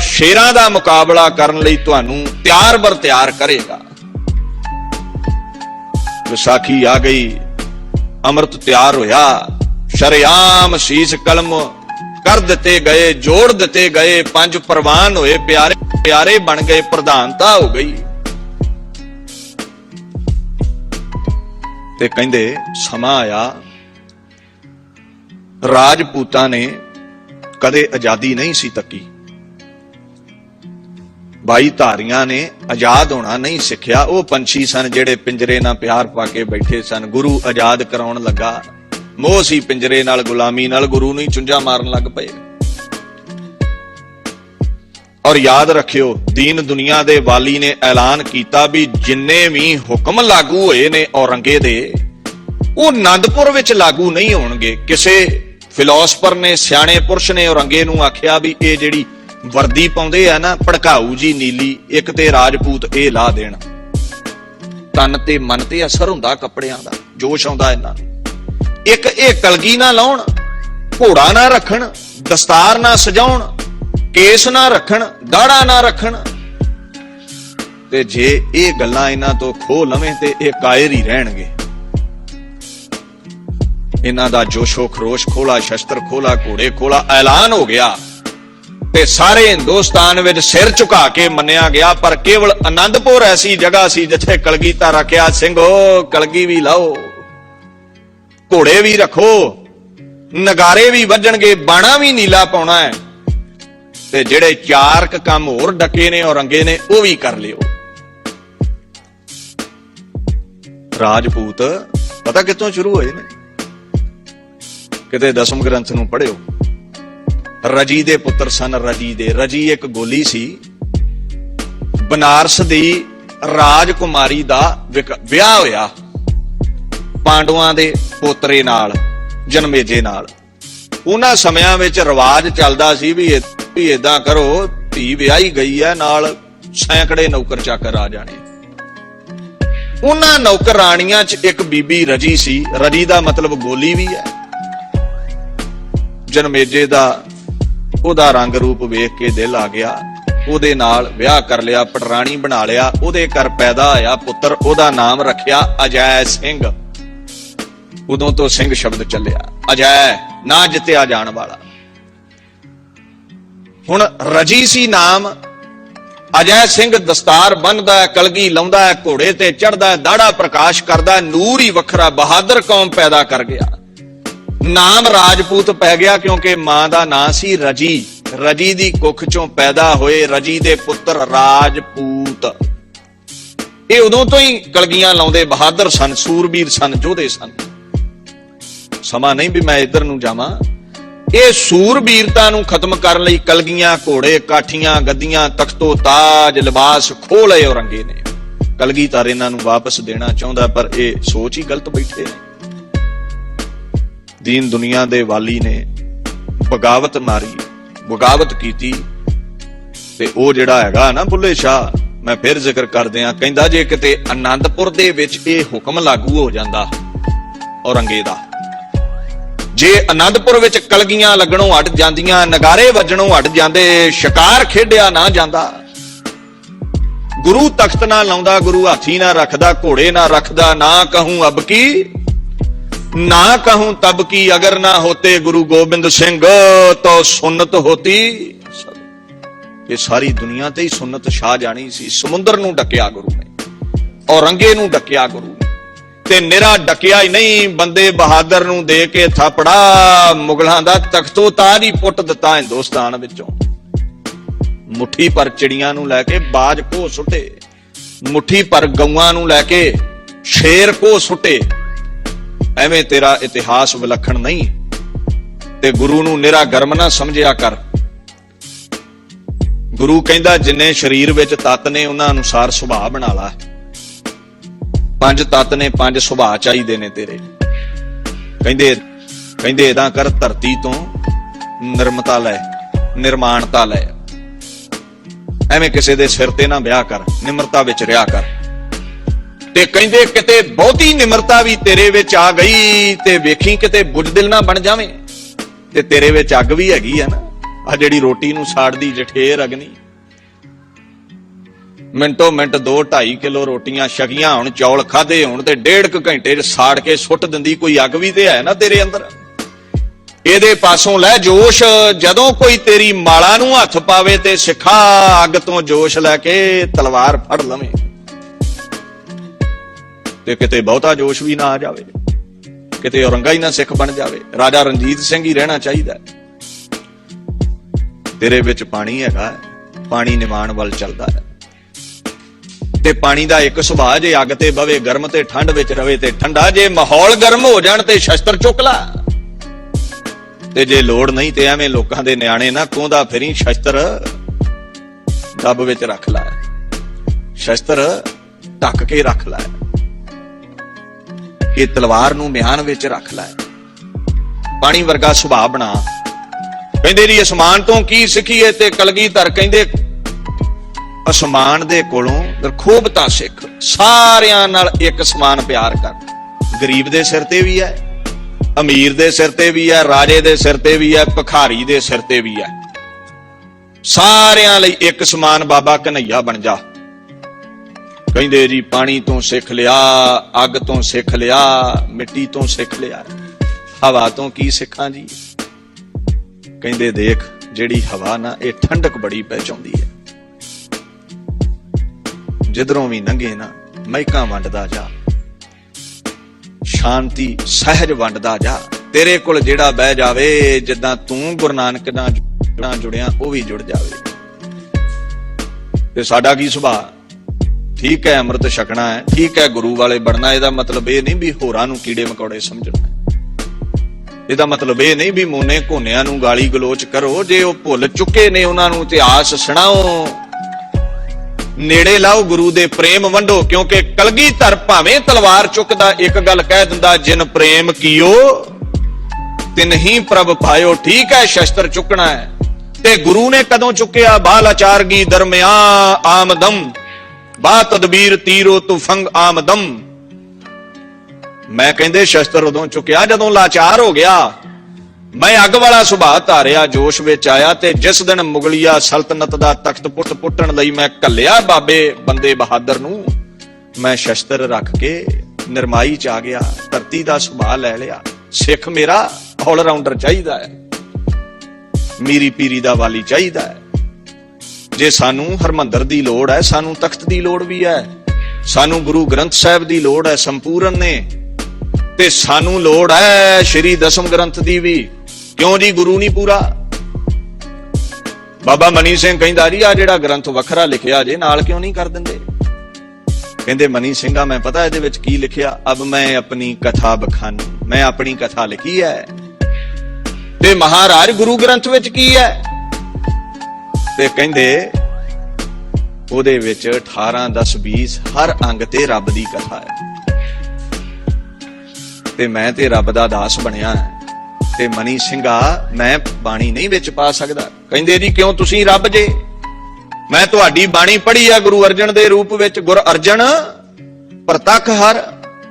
शेरां दा मुकाबला करन लई तुहानू तैयार बर तैयार करेगा। विसाखी आ गई, अमृत तैयार होया, शरेआम शीस कलम कर दिते गए, जोड़ दिते गए, 5 परवान होए, प्यारे प्यारे बन गए, प्रधानता हो गई। ते कहंदे समा आया, राजपूतां ने कदे आजादी नहीं सी तकी। भाई धारियां ने आजाद होना नहीं सिखिया। वो पंछी सन जेड़े पिंजरे नाल प्यार पाके बैठे सन। गुरु आजाद कराउण लगा, मोह सी पिंजरे नाल, गुलामी नाल, गुरु नूं चुंझा मारन लग पए। और याद रखियो, दीन दुनिया दे वाली ने ऐलान कीता भी जिन्ने भी हुक्म लागू होए ने औरंगे दे, वो आनंदपुर विच लागू नहीं होणगे। किसे फिलोसफर ने, सियाणे पुरुष ने औरंगे नूं आखिया भी ये जिहड़ी ਵਰਦੀ ਪਾਉਂਦੇ ਆ ਨਾ ਭੜਕਾਊ ਜੀ ਨੀਲੀ, ਇੱਕ ਤੇ ਰਾਜਪੂਤ ਇਹ ਲਾ ਦੇਣ। ਤਨ ਤੇ ਮਨ ਤੇ ਅਸਰ ਹੁੰਦਾ ਕੱਪੜਿਆਂ ਦਾ, ਜੋਸ਼ ਆਉਂਦਾ ਇਹਨਾਂ ਨੂੰ। ਇੱਕ ਇਹ ਕਲਗੀ ਨਾ ਲਾਉਣ, ਘੋੜਾ ਨਾ ਰੱਖਣ, ਦਸਤਾਰ ਨਾ ਸਜਾਉਣ, ਕੇਸ ਨਾ ਰੱਖਣ, ਦਾੜਾ ਨਾ ਰੱਖਣ। ਤੇ ਜੇ ਇਹ ਗੱਲਾਂ ਇਹਨਾਂ ਤੋਂ ਖੋਹ ਲਵੇਂ ਤੇ ਇਹ ਕਾਇਰ ਹੀ ਰਹਿਣਗੇ। ਇਹਨਾਂ ਦਾ ਜੋਸ਼ੋ ਖਰੋਸ਼ ਖੋਲਾ, ਸ਼ਸਤਰ ਖੋਲਾ, ਘੋੜੇ ਖੋਲਾ, ਐਲਾਨ ਹੋ ਗਿਆ ਤੇ ਸਾਰੇ ਹਿੰਦੁਸਤਾਨ ਵਿੱਚ ਸਿਰ ਝੁਕਾ ਕੇ ਮੰਨਿਆ ਗਿਆ। ਪਰ ਕੇਵਲ ਆਨੰਦਪੁਰ ਐਸੀ ਜਗ੍ਹਾ ਸੀ ਜਿੱਥੇ ਕਲਗੀਧਰ ਰੱਖਿਆ, ਸਿੰਘੋ ਕਲਗੀ ਵੀ ਲਾਓ, ਘੋੜੇ ਵੀ ਰੱਖੋ, ਨਗਾਰੇ ਵੀ ਵੱਜਣਗੇ, ਬਾਣਾ ਵੀ ਨੀਲਾ ਪਾਉਣਾ ਹੈ, ਤੇ ਜਿਹੜੇ ਚਾਰ ਕ ਕੰਮ ਹੋਰ ਡਕੇ ਨੇ ਔਰੰਗੇ ਨੇ ਉਹ ਵੀ ਕਰ ਲਿਓ। ਰਾਜਪੂਤ ਪਤਾ ਕਿੱਥੋਂ ਸ਼ੁਰੂ ਹੋਏ ਨੇ? ਕਿਤੇ ਦਸਮ ਗ੍ਰੰਥ ਨੂੰ ਪੜ੍ਹਿਓ। ਰਜੀ ਦੇ ਪੁੱਤਰ ਸਨ, ਰਜੀ ਦੇ। ਰਜੀ ਇੱਕ ਗੋਲੀ ਸੀ, ਬਨਾਰਸ ਦੀ ਰਾਜਕੁਮਾਰੀ ਦਾ ਵਿਆਹ ਹੋਇਆ ਪਾਂਡਵਾਂ ਦੇ ਪੋਤਰੇ ਨਾਲ, ਜਨਮੇਜੇ ਨਾਲ। ਉਹਨਾਂ ਸਮਿਆਂ ਵਿੱਚ ਰਿਵਾਜ ਚੱਲਦਾ ਸੀ ਵੀ ਏਦਾਂ ਕਰੋ, ਧੀ ਵਿਆਹੀ ਗਈ ਹੈ, ਨਾਲ ਸੈਂਕੜੇ ਨੌਕਰ ਚਾਕਰ ਆ ਜਾਣੇ। ਉਹਨਾਂ ਨੌਕਰ ਰਾਣੀਆਂ 'ਚ ਇੱਕ ਬੀਬੀ ਰਜੀ ਸੀ। ਰਜੀ ਦਾ ਮਤਲਬ ਗੋਲੀ ਵੀ ਹੈ। ਜਨਮੇਜੇ ਦਾ ਉਹਦਾ ਰੰਗ ਰੂਪ ਵੇਖ ਕੇ ਦਿਲ ਆ ਗਿਆ, ਉਹਦੇ ਨਾਲ ਵਿਆਹ ਕਰ ਲਿਆ, ਪਟਰਾਣੀ ਬਣਾ ਲਿਆ। ਉਹਦੇ ਘਰ ਪੈਦਾ ਹੋਇਆ ਪੁੱਤਰ, ਉਹਦਾ ਨਾਮ ਰੱਖਿਆ ਅਜੈ ਸਿੰਘ। ਉਦੋਂ ਤੋਂ ਸਿੰਘ ਸ਼ਬਦ ਚੱਲਿਆ, ਅਜੈ ਨਾ ਜਿੱਤਿਆ ਜਾਣ ਵਾਲਾ। ਹੁਣ ਰਜੀ ਸੀ ਨਾਮ, ਅਜੈ ਸਿੰਘ ਦਸਤਾਰ ਬੰਨਦਾ ਹੈ, ਕਲਗੀ ਲਾਉਂਦਾ ਹੈ, ਘੋੜੇ ਤੇ ਚੜਦਾ ਹੈ, ਦਾੜਾ ਪ੍ਰਕਾਸ਼ ਕਰਦਾ ਹੈ, ਨੂਰ ਹੀ ਵੱਖਰਾ, ਬਹਾਦਰ ਕੌਮ ਪੈਦਾ ਕਰ ਗਿਆ। ਨਾਮ ਰਾਜਪੂਤ ਪੈ ਗਿਆ ਕਿਉਂਕਿ ਮਾਂ ਦਾ ਨਾਂ ਸੀ ਰਜੀ। ਰਜੀ ਦੀ ਕੁੱਖ ਚੋਂ ਪੈਦਾ ਹੋਏ ਰਜੀ ਦੇ ਪੁੱਤਰ ਰਾਜਪੂਤ। ਇਹ ਉਦੋਂ ਤੋਂ ਹੀ ਕਲਗੀਆਂ ਲਾਉਂਦੇ ਬਹਾਦਰ ਸਨ, ਸੂਰਬੀਰ ਸਨ, ਯੋਧੇ ਸਨ। ਸਮਾਂ ਨਹੀਂ ਵੀ ਮੈਂ ਇੱਧਰ ਨੂੰ ਜਾਵਾਂ। ਇਹ ਸੂਰਬੀਰਤਾ ਨੂੰ ਖਤਮ ਕਰਨ ਲਈ ਕਲਗੀਆਂ, ਘੋੜੇ, ਕਾਠੀਆਂ, ਗੱਦੀਆਂ, ਤਖਤੋ ਤਾਜ, ਲਿਬਾਸ ਖੋਹ ਲਏ ਔਰੰਗੇ ਨੇ। ਕਲਗੀਧਰ ਇਹਨਾਂ ਨੂੰ ਵਾਪਸ ਦੇਣਾ ਚਾਹੁੰਦਾ, ਪਰ ਇਹ ਸੋਚ ਹੀ ਗਲਤ ਬੈਠੇ ਨੇ। ਦੀਨ ਦੁਨੀਆ ਦੇ ਵਾਲੀ ਨੇ ਬਗਾਵਤ ਮਾਰੀ, ਬਗਾਵਤ ਕੀਤੀ, ਤੇ ਉਹ ਜਿਹੜਾ ਹੈਗਾ ਨਾ ਬੁੱਲੇ ਸ਼ਾਹ, ਮੈਂ ਫਿਰ ਜ਼ਿਕਰ ਕਰਦਿਆਂ ਕਹਿੰਦਾ, ਜੇ ਕਿਤੇ ਆਨੰਦਪੁਰ ਦੇ ਵਿੱਚ ਇਹ ਹੁਕਮ ਲਾਗੂ ਹੋ ਜਾਂਦਾ ਔਰੰਗੇ ਦਾ, ਜੇ ਆਨੰਦਪੁਰ ਵਿੱਚ ਕਲਗੀਆਂ ਲੱਗਣੋਂ ਹਟ ਜਾਂਦੀਆਂ, ਨਗਾਰੇ ਵੱਜਣੋਂ ਹਟ ਜਾਂਦੇ, ਸ਼ਿਕਾਰ ਖੇਡਿਆ ਨਾ ਜਾਂਦਾ, ਗੁਰੂ ਤਖਤ ਨਾ ਲਾਉਂਦਾ, ਗੁਰੂ ਹਾਥੀ ਨਾ ਰੱਖਦਾ, ਘੋੜੇ ਨਾ ਰੱਖਦਾ, ਨਾ ਕਹੂੰ ਅਬ ਕੀ ਨਾ ਕਹੂੰ ਤਬ ਕੀ, ਅਗਰ ਨਾ ਹੋਤੇ ਗੁਰੂ ਗੋਬਿੰਦ ਸਿੰਘ ਤਾਂ ਸੁਨਤ ਹੋਤੀ। ਇਹ ਸਾਰੀ ਦੁਨੀਆ ਤੇ ਹੀ ਸੁਨਤ ਛਾ ਜਾਣੀ ਸੀ। ਸਮੁੰਦਰ ਨੂੰ ਡੱਕਿਆ ਗੁਰੂ ਨੇ, ਔਰੰਗੇ ਨੂੰ ਡੱਕਿਆ ਗੁਰੂ ਨੇ, ਤੇ ਨਿਰਾ ਡੱਕਿਆ ਹੀ ਨਹੀਂ, ਬੰਦੇ ਬਹਾਦਰ ਨੂੰ ਦੇ ਕੇ ਥਾਪੜਾ ਮੁਗਲਾਂ ਦਾ ਤਖਤੋ ਤਾਜ ਹੀ ਪੁੱਟ ਦਿੱਤਾ ਹਿੰਦੁਸਤਾਨ ਵਿੱਚੋਂ। ਮੁੱਠੀ ਪਰ ਚਿੜੀਆਂ ਨੂੰ ਲੈ ਕੇ ਬਾਜ ਕੋ ਸੁੱਟੇ, ਮੁੱਠੀ ਪਰ ਗਊਆਂ ਨੂੰ ਲੈ ਕੇ ਸ਼ੇਰ ਕੋ ਸੁੱਟੇ। ਐਵੇਂ ਤੇਰਾ ਇਤਿਹਾਸ ਵਿਲੱਖਣ ਨਹੀਂ, ਤੇ ਗੁਰੂ ਨੂੰ ਨਿਰਾ ਗਰਮ ਨਾ ਸਮਝਿਆ ਕਰ। ਗੁਰੂ ਕਹਿੰਦਾ ਜਿੰਨੇ ਸਰੀਰ ਵਿੱਚ ਤੱਤ ਨੇ ਉਹਨਾਂ ਅਨੁਸਾਰ ਸੁਭਾਅ ਬਣਾ ਲਾ। 5 ਤੱਤ ਨੇ, 5 ਸੁਭਾਅ ਚਾਹੀਦੇ ਨੇ ਤੇਰੇ। ਕਹਿੰਦੇ ਏਦਾਂ ਕਰ, ਧਰਤੀ ਤੋਂ ਨਿਰਮਤਾ ਲੈ, ਨਿਰਮਾਣਤਾ ਲੈ। ਐਵੇਂ ਕਿਸੇ ਦੇ ਸਿਰ ਤੇ ਨਾ ਵਿਆਹ ਕਰ, ਨਿਮਰਤਾ ਵਿੱਚ ਰਿਹਾ ਕਰ। ਤੇ ਕਹਿੰਦੇ ਕਿਤੇ ਬਹੁਤੀ ਨਿਮਰਤਾ ਵੀ ਤੇਰੇ ਵਿੱਚ ਆ ਗਈ ਤੇ ਵੇਖੀ ਕਿਤੇ ਬੁਝਦਿਲ ਨਾ ਬਣ ਜਾਵੇਂ। ਤੇ ਤੇਰੇ ਵਿੱਚ ਅੱਗ ਵੀ ਹੈਗੀ ਆ ਨਾ, ਆ ਜਿਹੜੀ ਰੋਟੀ ਨੂੰ ਸਾੜਦੀ ਜਠੇਰ ਅਗਨੀ। ਮਿੰਟੋ ਮਿੰਟ 2-2.5 ਕਿਲੋ ਰੋਟੀਆਂ ਛਕੀਆਂ ਹੋਣ, ਚੌਲ ਖਾਦੇ ਹੋਣ, ਤੇ 1.5 ਘੰਟੇ 'ਚ ਸਾੜ ਕੇ ਸੁੱਟ ਦਿੰਦੀ ਕੋਈ ਅੱਗ ਵੀ ਤੇ ਹੈ ਨਾ ਤੇਰੇ ਅੰਦਰ। ਇਹਦੇ ਪਾਸੋਂ ਲੈ ਜੋਸ਼। ਜਦੋਂ ਕੋਈ ਤੇਰੀ ਮਾਲਾ ਨੂੰ ਹੱਥ ਪਾਵੇ ਤੇ ਸਿੱਖਾ ਅੱਗ ਤੋਂ ਜੋਸ਼ ਲੈ ਕੇ ਤਲਵਾਰ ਫੜ ਲਵੇਂ, ਤੇ ਕਿਤੇ ਬਹੁਤਾ ਜੋਸ਼ ਵੀ ਨਾ ਆ ਜਾਵੇ, ਕਿਤੇ ਔਰੰਗਾ ਹੀ ਨਾ ਸਿੱਖ ਬਣ ਜਾਵੇ। ਰਾਜਾ ਰਣਜੀਤ ਸਿੰਘ ਹੀ ਰਹਿਣਾ ਚਾਹੀਦਾ। ਤੇਰੇ ਵਿੱਚ ਪਾਣੀ ਹੈਗਾ, ਪਾਣੀ ਨਿਮਾਣ ਵੱਲ ਚੱਲਦਾ ਹੈ। ਤੇ ਪਾਣੀ ਦਾ ਇੱਕ ਸੁਭਾਅ, ਜੇ ਅੱਗ ਤੇ ਬਵੇ ਗਰਮ ਤੇ ਠੰਡ ਵਿੱਚ ਰਵੇ ਤੇ ਠੰਡਾ। ਜੇ ਮਾਹੌਲ ਗਰਮ ਹੋ ਜਾਣ ਤੇ ਸ਼ਸਤਰ ਚੁੱਕ ਲਾ, ਤੇ ਜੇ ਲੋੜ ਨਹੀਂ ਤੇ ਐਵੇਂ ਲੋਕਾਂ ਦੇ ਨਿਆਣੇ ਨਾ ਕੋਂਦਾ ਫਿਰੀ, ਸ਼ਸਤਰ ਦੱਬ ਵਿੱਚ ਰੱਖ ਲੈ, ਸ਼ਸਤਰ ਢੱਕ ਕੇ ਰੱਖ ਲੈ। ਇਹ ਤਲਵਾਰ ਨੂੰ ਮਿਆਨ ਵਿੱਚ ਰੱਖ ਲੈ। ਪਾਣੀ ਵਰਗਾ ਸੁਭਾਅ ਬਣਾ, ਕਹਿੰਦੇ ਜੀ ਅਸਮਾਨ ਤੋਂ ਕੀ ਸਿੱਖੀਏ, ਤੇ ਕਲਗੀਧਰ ਕਹਿੰਦੇ ਅਸਮਾਨ ਦੇ ਕੋਲੋਂ ਖੂਬਤਾ ਸਿੱਖ, ਸਾਰਿਆਂ ਨਾਲ ਇੱਕ ਸਮਾਨ ਪਿਆਰ ਕਰ। ਗਰੀਬ ਦੇ ਸਿਰ ਤੇ ਵੀ ਹੈ, ਅਮੀਰ ਦੇ ਸਿਰ ਤੇ ਵੀ ਹੈ, ਰਾਜੇ ਦੇ ਸਿਰ ਤੇ ਵੀ ਹੈ, ਭਿਖਾਰੀ ਦੇ ਸਿਰ ਤੇ ਵੀ ਹੈ। ਸਾਰਿਆਂ ਲਈ ਇੱਕ ਸਮਾਨ ਬਾਬਾ ਕਨ੍ਹਈਆ ਬਣ ਜਾ। ਕਹਿੰਦੇ ਜੀ ਪਾਣੀ ਤੋਂ ਸਿੱਖ ਲਿਆ, ਅੱਗ ਤੋਂ ਸਿੱਖ ਲਿਆ, ਮਿੱਟੀ ਤੋਂ ਸਿੱਖ ਲਿਆ, ਹਵਾ ਤੋਂ ਕੀ ਸਿੱਖਾਂ ਜੀ। ਕਹਿੰਦੇ ਦੇਖ ਜਿਹੜੀ ਹਵਾ ਨਾ ਇਹ ਠੰਡਕ ਬੜੀ ਪਹੁੰਚਾਉਂਦੀ ਹੈ, ਜਿੱਧਰੋਂ ਵੀ ਲੰਘੇ ਨਾ ਮਹਿਕਾਂ ਵੰਡਦਾ ਜਾ, ਸ਼ਾਂਤੀ ਸਹਿਜ ਵੰਡਦਾ ਜਾ। ਤੇਰੇ ਕੋਲ ਜਿਹੜਾ ਬਹਿ ਜਾਵੇ, ਜਿੱਦਾਂ ਤੂੰ ਗੁਰੂ ਨਾਨਕ ਨਾਲ ਜੁੜਿਆ ਉਹ ਵੀ ਜੁੜ ਜਾਵੇ। ਤੇ ਸਾਡਾ ਕੀ ਸੁਭਾਅ, ਠੀਕ ਹੈ ਅੰਮ੍ਰਿਤ ਛਕਣਾ ਹੈ, ਠੀਕ ਹੈ ਗੁਰੂ ਵਾਲੇ ਬਣਨਾ, ਇਹਦਾ ਮਤਲਬ ਇਹ ਨਹੀਂ ਵੀ ਹੋਰਾਂ ਨੂੰ ਕੀੜੇ ਮਕੌੜੇ ਸਮਝਣਾ, ਇਹਦਾ ਮਤਲਬ ਇਹ ਨਹੀਂ ਵੀ ਮੋਨੇ ਘੋਨਿਆਂ ਨੂੰ ਗਾਲੀ ਗਲੋਚ ਕਰੋ। ਜੇ ਉਹ ਭੁੱਲ ਚੁੱਕੇ ਨੇ ਉਹਨਾਂ ਨੂੰ ਇਤਿਹਾਸ ਸੁਣਾਓ, ਨੇੜੇ ਲਾਓ, ਗੁਰੂ ਦੇ ਪ੍ਰੇਮ ਵੰਡੋ। ਕਿਉਂਕਿ ਕਲਗੀਧਰ ਭਾਵੇਂ ਤਲਵਾਰ ਚੁੱਕਦਾ ਇੱਕ ਗੱਲ ਕਹਿ ਦਿੰਦਾ, ਜਿਨ ਪ੍ਰੇਮ ਕੀਓ ਤਿਨ ਹੀ ਪ੍ਰਭ ਪਾਇਓ। ਠੀਕ ਹੈ ਸ਼ਸਤਰ ਚੁੱਕਣਾ ਹੈ, ਤੇ ਗੁਰੂ ਨੇ ਕਦੋਂ ਚੁੱਕਿਆ, ਬਾਲ ਅਚਾਰਗੀ ਦਰਮਿਆ ਆਮਦਮ, ਬਾ ਤਦਬੀਰ ਤੀਰੋ ਤੁਫੰਗ ਆਮਦਮ। ਮੈਂ ਕਹਿੰਦੇ ਸ਼ਸਤਰ ਉਦੋਂ ਚੁੱਕਿਆ ਜਦੋਂ ਲਾਚਾਰ ਹੋ ਗਿਆ। ਮੈਂ ਅੱਗ ਵਾਲਾ ਸੁਭਾਅ ਧਾਰਿਆ, ਜੋਸ਼ ਵਿੱਚ ਆਇਆ, ਤੇ ਜਿਸ ਦਿਨ ਮੁਗਲਿਆ ਸਲਤਨਤ ਦਾ ਤਖਤ ਪੁੱਟਣ ਲਈ ਮੈਂ ਘੱਲਿਆ ਬਾਬੇ ਬੰਦੇ ਬਹਾਦਰ ਨੂੰ, ਮੈਂ ਸ਼ਸਤਰ ਰੱਖ ਕੇ ਨਿਰਮਾਈ ਚ ਆ ਗਿਆ, ਧਰਤੀ ਦਾ ਸੁਭਾਅ ਲੈ ਲਿਆ। ਸਿੱਖ ਮੇਰਾ ਆਲ ਰਾਉਂਡਰ ਚਾਹੀਦਾ ਹੈ, ਮੀਰੀ ਪੀਰੀ ਦਾ ਵਾਲੀ ਚਾਹੀਦਾ ਹੈ। ਜੇ ਸਾਨੂੰ ਹਰਮੰਦਰ ਦੀ ਲੋੜ ਹੈ, ਸਾਨੂੰ ਤਖਤ ਦੀ ਲੋੜ ਵੀ ਹੈ, ਸਾਨੂੰ ਗੁਰੂ ਗ੍ਰੰਥ ਸਾਹਿਬ ਦੀ ਲੋੜ ਹੈ ਸੰਪੂਰਨ ਨੇ, ਤੇ ਸਾਨੂੰ ਲੋੜ ਹੈ ਸ਼੍ਰੀ ਦਸਮ ਗ੍ਰੰਥ ਦੀ ਵੀ। ਕਿਉਂ ਜੀ ਗੁਰੂ ਨਹੀਂ ਪੂਰਾ? ਬਾਬਾ ਮਨੀ ਸਿੰਘ ਕਹਿੰਦਾ ਜੀ ਆ ਜਿਹੜਾ ਗ੍ਰੰਥ ਵੱਖਰਾ ਲਿਖਿਆ ਜੇ ਨਾਲ ਕਿਉਂ ਨਹੀਂ ਕਰ ਦਿੰਦੇ? ਕਹਿੰਦੇ ਮਨੀ ਸਿੰਘਾ ਮੈਂ ਪਤਾ ਇਹਦੇ ਵਿੱਚ ਕੀ ਲਿਖਿਆ, ਅਬ ਮੈਂ ਆਪਣੀ ਕਥਾ ਬਖਾਨੀ, ਮੈਂ ਆਪਣੀ ਕਥਾ ਲਿਖੀ ਹੈ। ਤੇ ਮਹਾਰਾਜ ਗੁਰੂ ਗ੍ਰੰਥ ਵਿੱਚ ਕੀ ਹੈ? ਤੇ ਕਹਿੰਦੇ ਉਹਦੇ ਵਿੱਚ 18 10 20 ਹਰ ਅੰਗ ਤੇ ਰੱਬ ਦੀ ਕਥਾ ਹੈ, ਤੇ ਮੈਂ ਤੇ ਰੱਬ ਦਾ ਦਾਸ ਬਣਿਆ ਹੈ। ਤੇ ਮਨੀ ਸਿੰਘਾ ਮੈਂ ਬਾਣੀ ਨਹੀਂ ਵਿੱਚ ਪਾ ਸਕਦਾ। ਕਹਿੰਦੇ ਜੀ ਕਿਉਂ, ਤੁਸੀਂ ਰੱਬ ਜੇ? ਮੈਂ ਤੁਹਾਡੀ ਬਾਣੀ ਪੜ੍ਹੀ ਆ ਗੁਰੂ ਅਰਜਨ ਦੇ ਰੂਪ ਵਿੱਚ। ਗੁਰ ਅਰਜਨ ਪ੍ਰਤੱਖ ਹਰ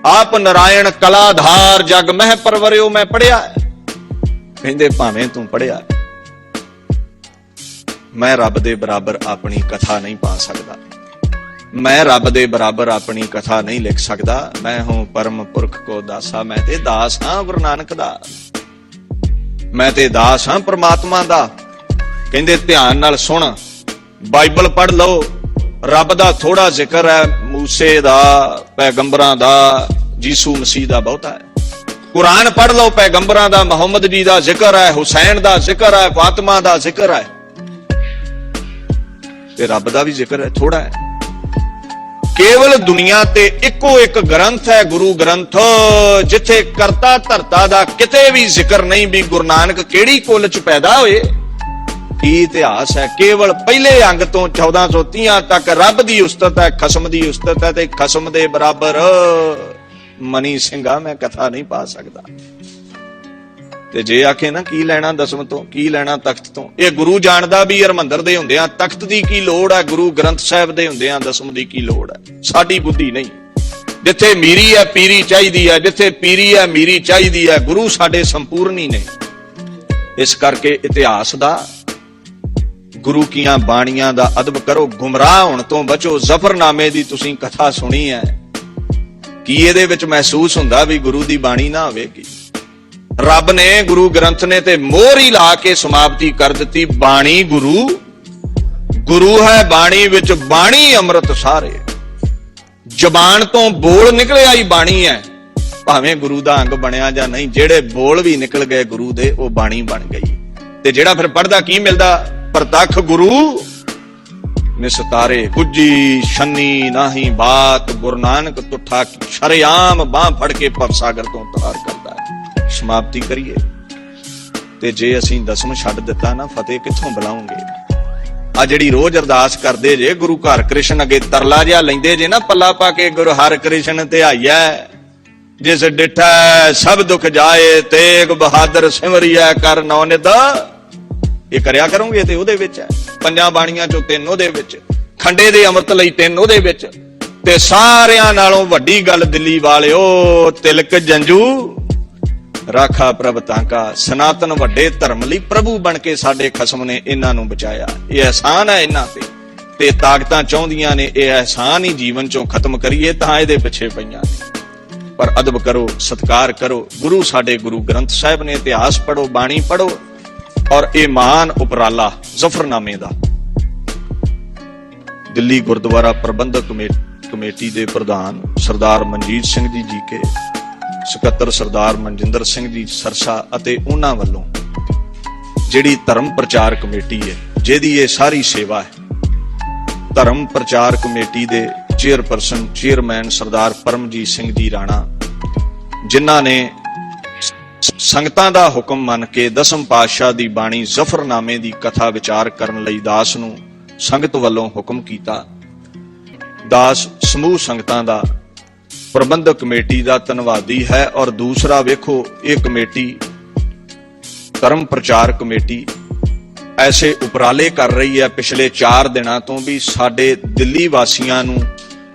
ਆਪ ਨਾਰਾਇਣ ਕਲਾਧਾਰ ਜਗ ਮਹਿ ਪਰਵਰਿਓ, ਮੈਂ ਪੜਿਆ। ਕਹਿੰਦੇ ਭਾਵੇਂ ਤੂੰ ਪੜਿਆ, ਮੈਂ ਰੱਬ ਦੇ ਬਰਾਬਰ ਆਪਣੀ ਕਥਾ ਨਹੀਂ ਪਾ ਸਕਦਾ, ਮੈਂ ਰੱਬ ਦੇ ਬਰਾਬਰ ਆਪਣੀ ਕਥਾ ਨਹੀਂ ਲਿਖ ਸਕਦਾ। ਮੈਂ ਹੂੰ ਪਰਮ ਪੁਰਖ ਕੋ ਦਾਸਾ, ਮੈਂ ਤੇ ਦਾਸ ਹਾਂ ਗੁਰੂ ਨਾਨਕ ਦਾ, ਮੈਂ ਤੇ ਦਾਸ ਹਾਂ ਪ੍ਰਮਾਤਮਾ ਦਾ। ਕਹਿੰਦੇ ਧਿਆਨ ਨਾਲ ਸੁਣ, ਬਾਈਬਲ ਪੜ੍ਹ ਲਓ, ਰੱਬ ਦਾ ਥੋੜਾ ਜ਼ਿਕਰ ਹੈ, ਮੂਸੇ ਦਾ, ਪੈਗੰਬਰਾਂ ਦਾ, ਯੀਸੂ ਮਸੀਹ ਦਾ ਬਹੁਤਾ ਹੈ। ਕੁਰਾਨ ਪੜ੍ਹ ਲਓ, ਪੈਗੰਬਰਾਂ ਦਾ, ਮੁਹੰਮਦ ਜੀ ਦਾ ਜ਼ਿਕਰ ਹੈ, ਹੁਸੈਨ ਦਾ ਜ਼ਿਕਰ ਹੈ, ਫਾਤਿਮਾ ਦਾ ਜ਼ਿਕਰ ਹੈ, ਤੇ ਰੱਬ ਦਾ ਵੀ ਜ਼ਿਕਰ ਹੈ, ਥੋੜਾ ਹੈ। ਕੇਵਲ ਦੁਨੀਆ ਤੇ ਇੱਕੋ ਇੱਕ ਗ੍ਰੰਥ ਹੈ ਗੁਰੂ ਗ੍ਰੰਥ, ਜਿੱਥੇ ਕਰਤਾ ਧਰਤਾ ਦਾ ਕਿਤੇ ਵੀ ਜ਼ਿਕਰ ਨਹੀਂ ਵੀ ਗੁਰੂ ਨਾਨਕ ਕਿਹੜੀ ਕੁੱਲ ਚ ਪੈਦਾ ਹੋਏ। ਕੀ ਇਤਿਹਾਸ ਹੈ? ਕੇਵਲ ਪਹਿਲੇ ਅੰਗ ਤੋਂ 1430 ਤੱਕ ਰੱਬ ਦੀ ਉਸਤਤ ਹੈ, ਖਸਮ ਦੀ ਉਸਤਤ ਹੈ, ਤੇ ਖਸਮ ਦੇ ਬਰਾਬਰ ਮਨੀ ਸਿੰਘਾ ਮੈਂ ਕਥਾ ਨਹੀਂ ਪਾ ਸਕਦਾ। ਤੇ ਜੇ ਆਖੇ ਨਾ ਕੀ ਲੈਣਾ ਦਸਮ ਤੋਂ, ਕੀ ਲੈਣਾ ਤਖਤ ਤੋਂ, ਇਹ ਗੁਰੂ ਜਾਣਦਾ ਵੀ ਹਰਮੰਦਰ ਦੇ ਹੁੰਦਿਆਂ ਤਖਤ ਦੀ ਕੀ ਲੋੜ ਹੈ, ਗੁਰੂ ਗ੍ਰੰਥ ਸਾਹਿਬ ਦੇ ਹੁੰਦਿਆਂ ਦਸਮ ਦੀ ਕੀ ਲੋੜ ਹੈ। ਸਾਡੀ ਬੁੱਧੀ ਨਹੀਂ। ਜਿੱਥੇ ਮੀਰੀ ਹੈ ਪੀਰੀ ਚਾਹੀਦੀ ਹੈ, ਜਿੱਥੇ ਪੀਰੀ ਹੈ ਮੀਰੀ ਚਾਹੀਦੀ ਹੈ। ਗੁਰੂ ਸਾਡੇ ਸੰਪੂਰਨ ਹੀ ਨੇ। ਇਸ ਕਰਕੇ ਇਤਿਹਾਸ ਦਾ, ਗੁਰੂ ਕੀਆਂ ਬਾਣੀਆਂ ਦਾ ਅਦਬ ਕਰੋ, ਗੁੰਮਰਾਹ ਹੋਣ ਤੋਂ ਬਚੋ। ਜ਼ਫਰਨਾਮੇ ਦੀ ਤੁਸੀਂ ਕਥਾ ਸੁਣੀ ਹੈ, ਕੀ ਇਹਦੇ ਵਿੱਚ ਮਹਿਸੂਸ ਹੁੰਦਾ ਵੀ ਗੁਰੂ ਦੀ ਬਾਣੀ ਨਾ ਹੋਵੇਗੀ? ਰੱਬ ਨੇ, ਗੁਰੂ ਗ੍ਰੰਥ ਨੇ ਤੇ ਮੋਹਰ ਹੀ ਲਾ ਕੇ ਸਮਾਪਤੀ ਕਰ ਦਿੱਤੀ। ਬਾਣੀ ਗੁਰੂ, ਗੁਰੂ ਹੈ ਬਾਣੀ ਵਿੱਚ, ਬਾਣੀ ਅੰਮ੍ਰਿਤ ਸਾਰੇ। ਜ਼ਬਾਨ ਤੋਂ ਬੋਲ ਨਿਕਲਿਆ ਹੀ ਬਾਣੀ ਹੈ, ਭਾਵੇਂ ਗੁਰੂ ਦਾ ਅੰਗ ਬਣਿਆ ਜਾਂ ਨਹੀਂ। ਜਿਹੜੇ ਬੋਲ ਵੀ ਨਿਕਲ ਗਏ ਗੁਰੂ ਦੇ, ਉਹ ਬਾਣੀ ਬਣ ਗਈ। ਤੇ ਜਿਹੜਾ ਫਿਰ ਪੜਦਾ ਕੀ ਮਿਲਦਾ? ਪ੍ਰਤੱਖ ਗੁਰੂ ਨਿਸਤਾਰੇ ਗੁੱਜੀ ਛੰਨੀ ਨਾਹੀ ਬਾਤ। ਗੁਰੂ ਨਾਨਕ ਤੁਠਾ ਸ਼ਰੇਆਮ ਬਾਹ ਫੜ ਕੇ ਭਵਸਾਗਰ ਤੋਂ ਤਾਰ ਕਰਦਾ ਹੈ। ਸਮਾਪਤੀ ਕਰੀਏ। ਤੇ ਜੇ ਅਸੀਂ ਦਸਮ ਛੱਡ ਦਿੱਤਾ ਨਾ, ਫਤਿਹ ਕਿੱਥੋਂ ਬੁਲਾਉਂਗੇ? ਆ ਜਿਹੜੀ ਰੋਜ਼ ਅਰਦਾਸ ਕਰਦੇ ਜੇ, ਗੁਰੂ ਘਰ ਕ੍ਰਿਸ਼ਨ ਅੱਗੇ ਤਰਲਾ ਜਿਹਾ ਲੈਂਦੇ ਜੇ ਨਾ, ਪੱਲਾ ਪਾ ਕੇ, ਗੁਰੂ ਹਰਿ ਕ੍ਰਿਸ਼ਨ ਧਿਆਈਐ ਜਿਸ ਡਿਠੈ ਸਭ ਦੁੱਖ ਜਾਏ, ਤੇਗ ਬਹਾਦਰ ਸਿਮਰਿਐ ਕਰ ਨੌ ਨਿਧ। ਇਹ ਕਰਿਆ ਕਰੋਗੇ ਤੇ ਉਹਦੇ ਵਿੱਚ ਹੈ। ਪੰਜਾਂ ਬਾਣੀਆਂ ਚੋਂ 3 ਉਹਦੇ ਵਿੱਚ, ਖੰਡੇ ਦੇ ਅੰਮ੍ਰਿਤ ਲਈ 3 ਉਹਦੇ ਵਿੱਚ। ਤੇ ਸਾਰਿਆਂ ਨਾਲੋਂ ਵੱਡੀ ਗੱਲ ਦਿੱਲੀ ਵਾਲਿਓ, ਤਿਲਕ ਜੰਜੂ ਰਾਖਾ ਪ੍ਰਭ ਤਾਂਕਾ। ਸਨਾਤਨ ਵੱਡੇ ਧਰਮ ਲਈ ਪ੍ਰਭੂ ਬਣ ਕੇ ਸਾਡੇ ਖਸਮ ਨੇ ਇਹਨਾਂ ਨੂੰ ਬਚਾਇਆ। ਇਹ ਅਹਿਸਾਨ ਹੈ ਇਹਨਾਂ ਤੇ ਤਾਕਤਾਂ ਚਾਹੁੰਦੀਆਂ ਨੇ ਇਹ ਅਹਿਸਾਨ ਹੀ ਜੀਵਨ ਚੋਂ ਖਤਮ ਕਰੀਏ, ਤਾਂ ਇਹਦੇ ਪਿੱਛੇ ਪਈਆਂ ਨੇ। ਪਰ ਅਦਬ ਕਰੋ, ਸਤਿਕਾਰ ਕਰੋ। ਗੁਰੂ ਸਾਡੇ ਗੁਰੂ ਗ੍ਰੰਥ ਸਾਹਿਬ ਨੇ, ਇਤਿਹਾਸ ਪੜੋ, ਬਾਣੀ ਪੜੋ। ਔਰ ਇਹ ਮਹਾਨ ਉਪਰਾਲਾ ਜ਼ਫਰਨਾਮੇ ਦਾ ਦਿੱਲੀ ਗੁਰਦੁਆਰਾ ਪ੍ਰਬੰਧਕ ਕਮੇਟੀ ਦੇ ਪ੍ਰਧਾਨ ਸਰਦਾਰ ਮਨਜੀਤ ਸਿੰਘ ਜੀ ਕੇ, ਸਕੱਤਰ ਸਰਦਾਰ ਮਨਜਿੰਦਰ ਸਿੰਘ ਜੀ ਸਰਸਾ ਅਤੇ ਉਹਨਾਂ ਵੱਲੋਂ ਜਿਹੜੀ ਧਰਮ ਪ੍ਰਚਾਰ ਕਮੇਟੀ ਹੈ, ਜਿਹਦੀ ਇਹ ਸਾਰੀ ਸੇਵਾ ਹੈ, ਧਰਮ ਪ੍ਰਚਾਰ ਕਮੇਟੀ ਦੇ ਚੇਅਰਮੈਨ ਸਰਦਾਰ ਪਰਮਜੀਤ ਸਿੰਘ ਜੀ ਰਾਣਾ, ਜਿਨ੍ਹਾਂ ਨੇ ਸੰਗਤਾਂ ਦਾ ਹੁਕਮ ਮੰਨ ਕੇ ਦਸਮ ਪਾਤਸ਼ਾਹ ਦੀ ਬਾਣੀ ਜ਼ਫਰਨਾਮੇ ਦੀ ਕਥਾ ਵਿਚਾਰ ਕਰਨ ਲਈ ਦਾਸ ਨੂੰ ਸੰਗਤ ਵੱਲੋਂ ਹੁਕਮ ਕੀਤਾ। ਦਾਸ ਸਮੂਹ ਸੰਗਤਾਂ ਦਾ, ਪ੍ਰਬੰਧਕ ਕਮੇਟੀ ਦਾ ਧੰਨਵਾਦੀ ਹੈ। ਔਰ ਦੂਸਰਾ ਵੇਖੋ, ਇਹ ਕਮੇਟੀ ਧਰਮ ਪ੍ਰਚਾਰ ਕਮੇਟੀ ਐਸੇ ਉਪਰਾਲੇ ਕਰ ਰਹੀ ਹੈ ਪਿਛਲੇ 4 ਦਿਨਾਂ ਤੋਂ ਵੀ ਸਾਡੇ ਦਿੱਲੀ ਵਾਸੀਆਂ ਨੂੰ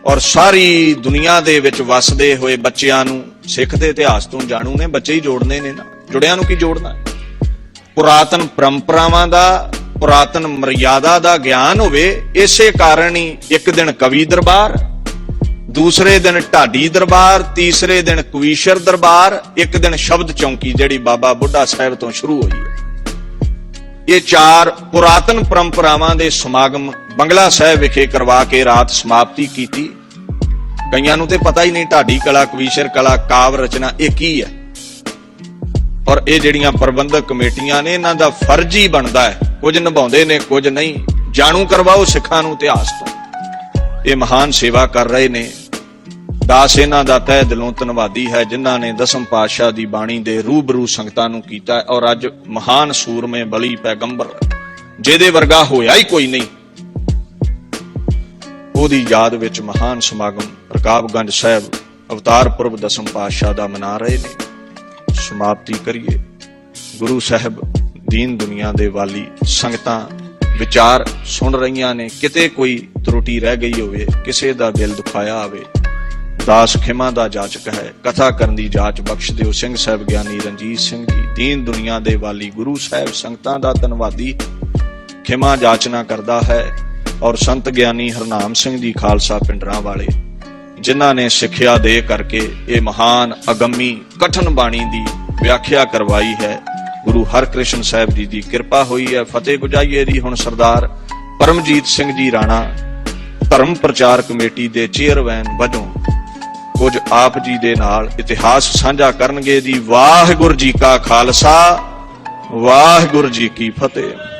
ਔਰ ਸਾਰੀ ਦੁਨੀਆ ਦੇ ਵਿੱਚ ਵਸਦੇ ਹੋਏ ਬੱਚਿਆਂ ਨੂੰ ਸਿੱਖ ਦੇ ਇਤਿਹਾਸ ਤੋਂ ਜਾਣੂ ਨੇ। ਬੱਚੇ ਹੀ ਜੋੜਨੇ ਨੇ ਨਾ, ਜੁੜਿਆਂ ਨੂੰ ਕੀ ਜੋੜਨਾ। ਪੁਰਾਤਨ ਪਰੰਪਰਾਵਾਂ ਦਾ, ਪੁਰਾਤਨ ਮਰਿਆਦਾ ਦਾ ਗਿਆਨ ਹੋਵੇ। ਇਸੇ ਕਾਰਨ ਹੀ ਇੱਕ ਦਿਨ ਕਵੀ ਦਰਬਾਰ, ਦੂਸਰੇ ਦਿਨ ਢਾਡੀ ਦਰਬਾਰ, ਤੀਸਰੇ ਦਿਨ ਕਵੀਸ਼ਰ ਦਰਬਾਰ, ਇੱਕ ਦਿਨ ਸ਼ਬਦ ਚੌਂਕੀ ਜਿਹੜੀ ਬਾਬਾ ਬੁੱਢਾ ਸਾਹਿਬ ਤੋਂ ਸ਼ੁਰੂ ਹੋਈ ਹੈ। ਇਹ 4 ਪੁਰਾਤਨ ਪਰੰਪਰਾਵਾਂ ਦੇ ਸਮਾਗਮ ਬੰਗਲਾ ਸਾਹਿਬ ਵਿਖੇ ਕਰਵਾ ਕੇ ਰਾਤ ਸਮਾਪਤੀ ਕੀਤੀ। ਕਈਆਂ ਨੂੰ ਤੇ ਪਤਾ ਹੀ ਨਹੀਂ ਢਾਡੀ ਕਲਾ, ਕਵੀਸ਼ਰ ਕਲਾ, ਕਾਵ ਰਚਨਾ ਇਹ ਕੀ ਹੈ। ਔਰ ਇਹ ਜਿਹੜੀਆਂ ਪ੍ਰਬੰਧਕ ਕਮੇਟੀਆਂ ਨੇ, ਇਹਨਾਂ ਦਾ ਫਰਜ਼ ਹੀ ਬਣਦਾ ਹੈ, ਕੁਝ ਨਿਭਾਉਂਦੇ ਨੇ ਕੁਝ ਨਹੀਂ। ਜਾਣੂ ਕਰਵਾਓ ਸਿੱਖਾਂ ਨੂੰ ਇਤਿਹਾਸ ਤੋਂ। ਇਹ ਮਹਾਨ ਸੇਵਾ ਕਰ ਰਹੇ ਨੇ। ਦਾਸ ਇਹਨਾਂ ਦਾ ਤਹਿ ਦਿਲੋਂ ਧੰਨਵਾਦੀ ਹੈ, ਜਿਨ੍ਹਾਂ ਨੇ ਦਸਮ ਪਾਤਸ਼ਾਹ ਦੀ ਬਾਣੀ ਦੇ ਰੂਬਰੂ ਸੰਗਤਾਂ ਨੂੰ ਕੀਤਾ। ਔਰ ਅੱਜ ਮਹਾਨ ਸੂਰਮੇ ਬਲੀ ਪੈਗੰਬਰ, ਜਿਹਦੇ ਵਰਗਾ ਹੋਇਆ ਹੀ ਕੋਈ ਨਹੀਂ, ਉਹਦੀ ਯਾਦ ਵਿੱਚ ਮਹਾਨ ਸਮਾਗਮ ਰਕਾਬਗੰਜ ਸਾਹਿਬ ਅਵਤਾਰ ਪੁਰਬ ਦਸਮ ਪਾਤਸ਼ਾਹ ਦਾ ਮਨਾ ਰਹੇ ਨੇ। ਸਮਾਪਤੀ ਕਰੀਏ। ਗੁਰੂ ਸਾਹਿਬ ਦੀਨ ਦੁਨੀਆ ਦੇ ਵਾਲੀ, ਸੰਗਤਾਂ ਵਿਚਾਰ ਸੁਣ ਰਹੀਆਂ ਨੇ। ਕਿਤੇ ਕੋਈ ਤਰੁਟੀ ਰਹਿ ਗਈ ਹੋਵੇ, ਕਿਸੇ ਦਾ ਦਿਲ ਦੁਖਾਇਆ ਹੋਵੇ, ਦਾਸ ਖਿਮਾ ਦਾ ਜਾਚਕ ਹੈ। ਕਥਾ ਕਰਨ ਦੀ ਜਾਚ ਬਖਸ਼ ਦਿਓ। ਸਿੰਘ ਸਾਹਿਬ ਗਿਆਨੀ ਰਣਜੀਤ ਸਿੰਘ ਜੀ, ਦੀਨ ਦੁਨੀਆ ਦੇ ਵਾਲੀ ਗੁਰੂ ਸਾਹਿਬ ਸੰਗਤਾਂ ਦਾ ਧੰਨਵਾਦੀ, ਖਿਮਾ ਜਾਚਨਾ ਕਰਦਾ ਹੈ। ਔਰ ਸੰਤ ਗਿਆਨੀ ਹਰਨਾਮ ਸਿੰਘ ਜੀ ਖਾਲਸਾ ਪਿੰਡਰਾਂ ਵਾਲੇ, ਜਿਨ੍ਹਾਂ ਨੇ ਸਿੱਖਿਆ ਦੇ ਕਰਕੇ ਇਹ ਮਹਾਨ ਅਗੰਮੀ ਕਠਨ ਬਾਣੀ ਦੀ ਵਿਆਖਿਆ ਕਰਵਾਈ ਹੈ। ਗੁਰੂ ਹਰਕ੍ਰਿਸ਼ਨ ਸਾਹਿਬ ਜੀ ਦੀ ਕਿਰਪਾ ਹੋਈ ਹੈ। ਫਤਿਹ ਗੁਜਾਈਏ ਦੀ ਹੁਣ ਸਰਦਾਰ ਪਰਮਜੀਤ ਸਿੰਘ ਜੀ ਰਾਣਾ ਧਰਮ ਪ੍ਰਚਾਰ ਕਮੇਟੀ ਦੇ ਚੇਅਰਮੈਨ ਵਜੋਂ ਕੁਝ ਆਪ ਜੀ ਦੇ ਨਾਲ ਇਤਿਹਾਸ ਸਾਂਝਾ ਕਰਨਗੇ ਜੀ। ਵਾਹਿਗੁਰੂ ਜੀ ਕਾ ਖਾਲਸਾ, ਵਾਹਿਗੁਰੂ ਜੀ ਕੀ ਫਤਿਹ।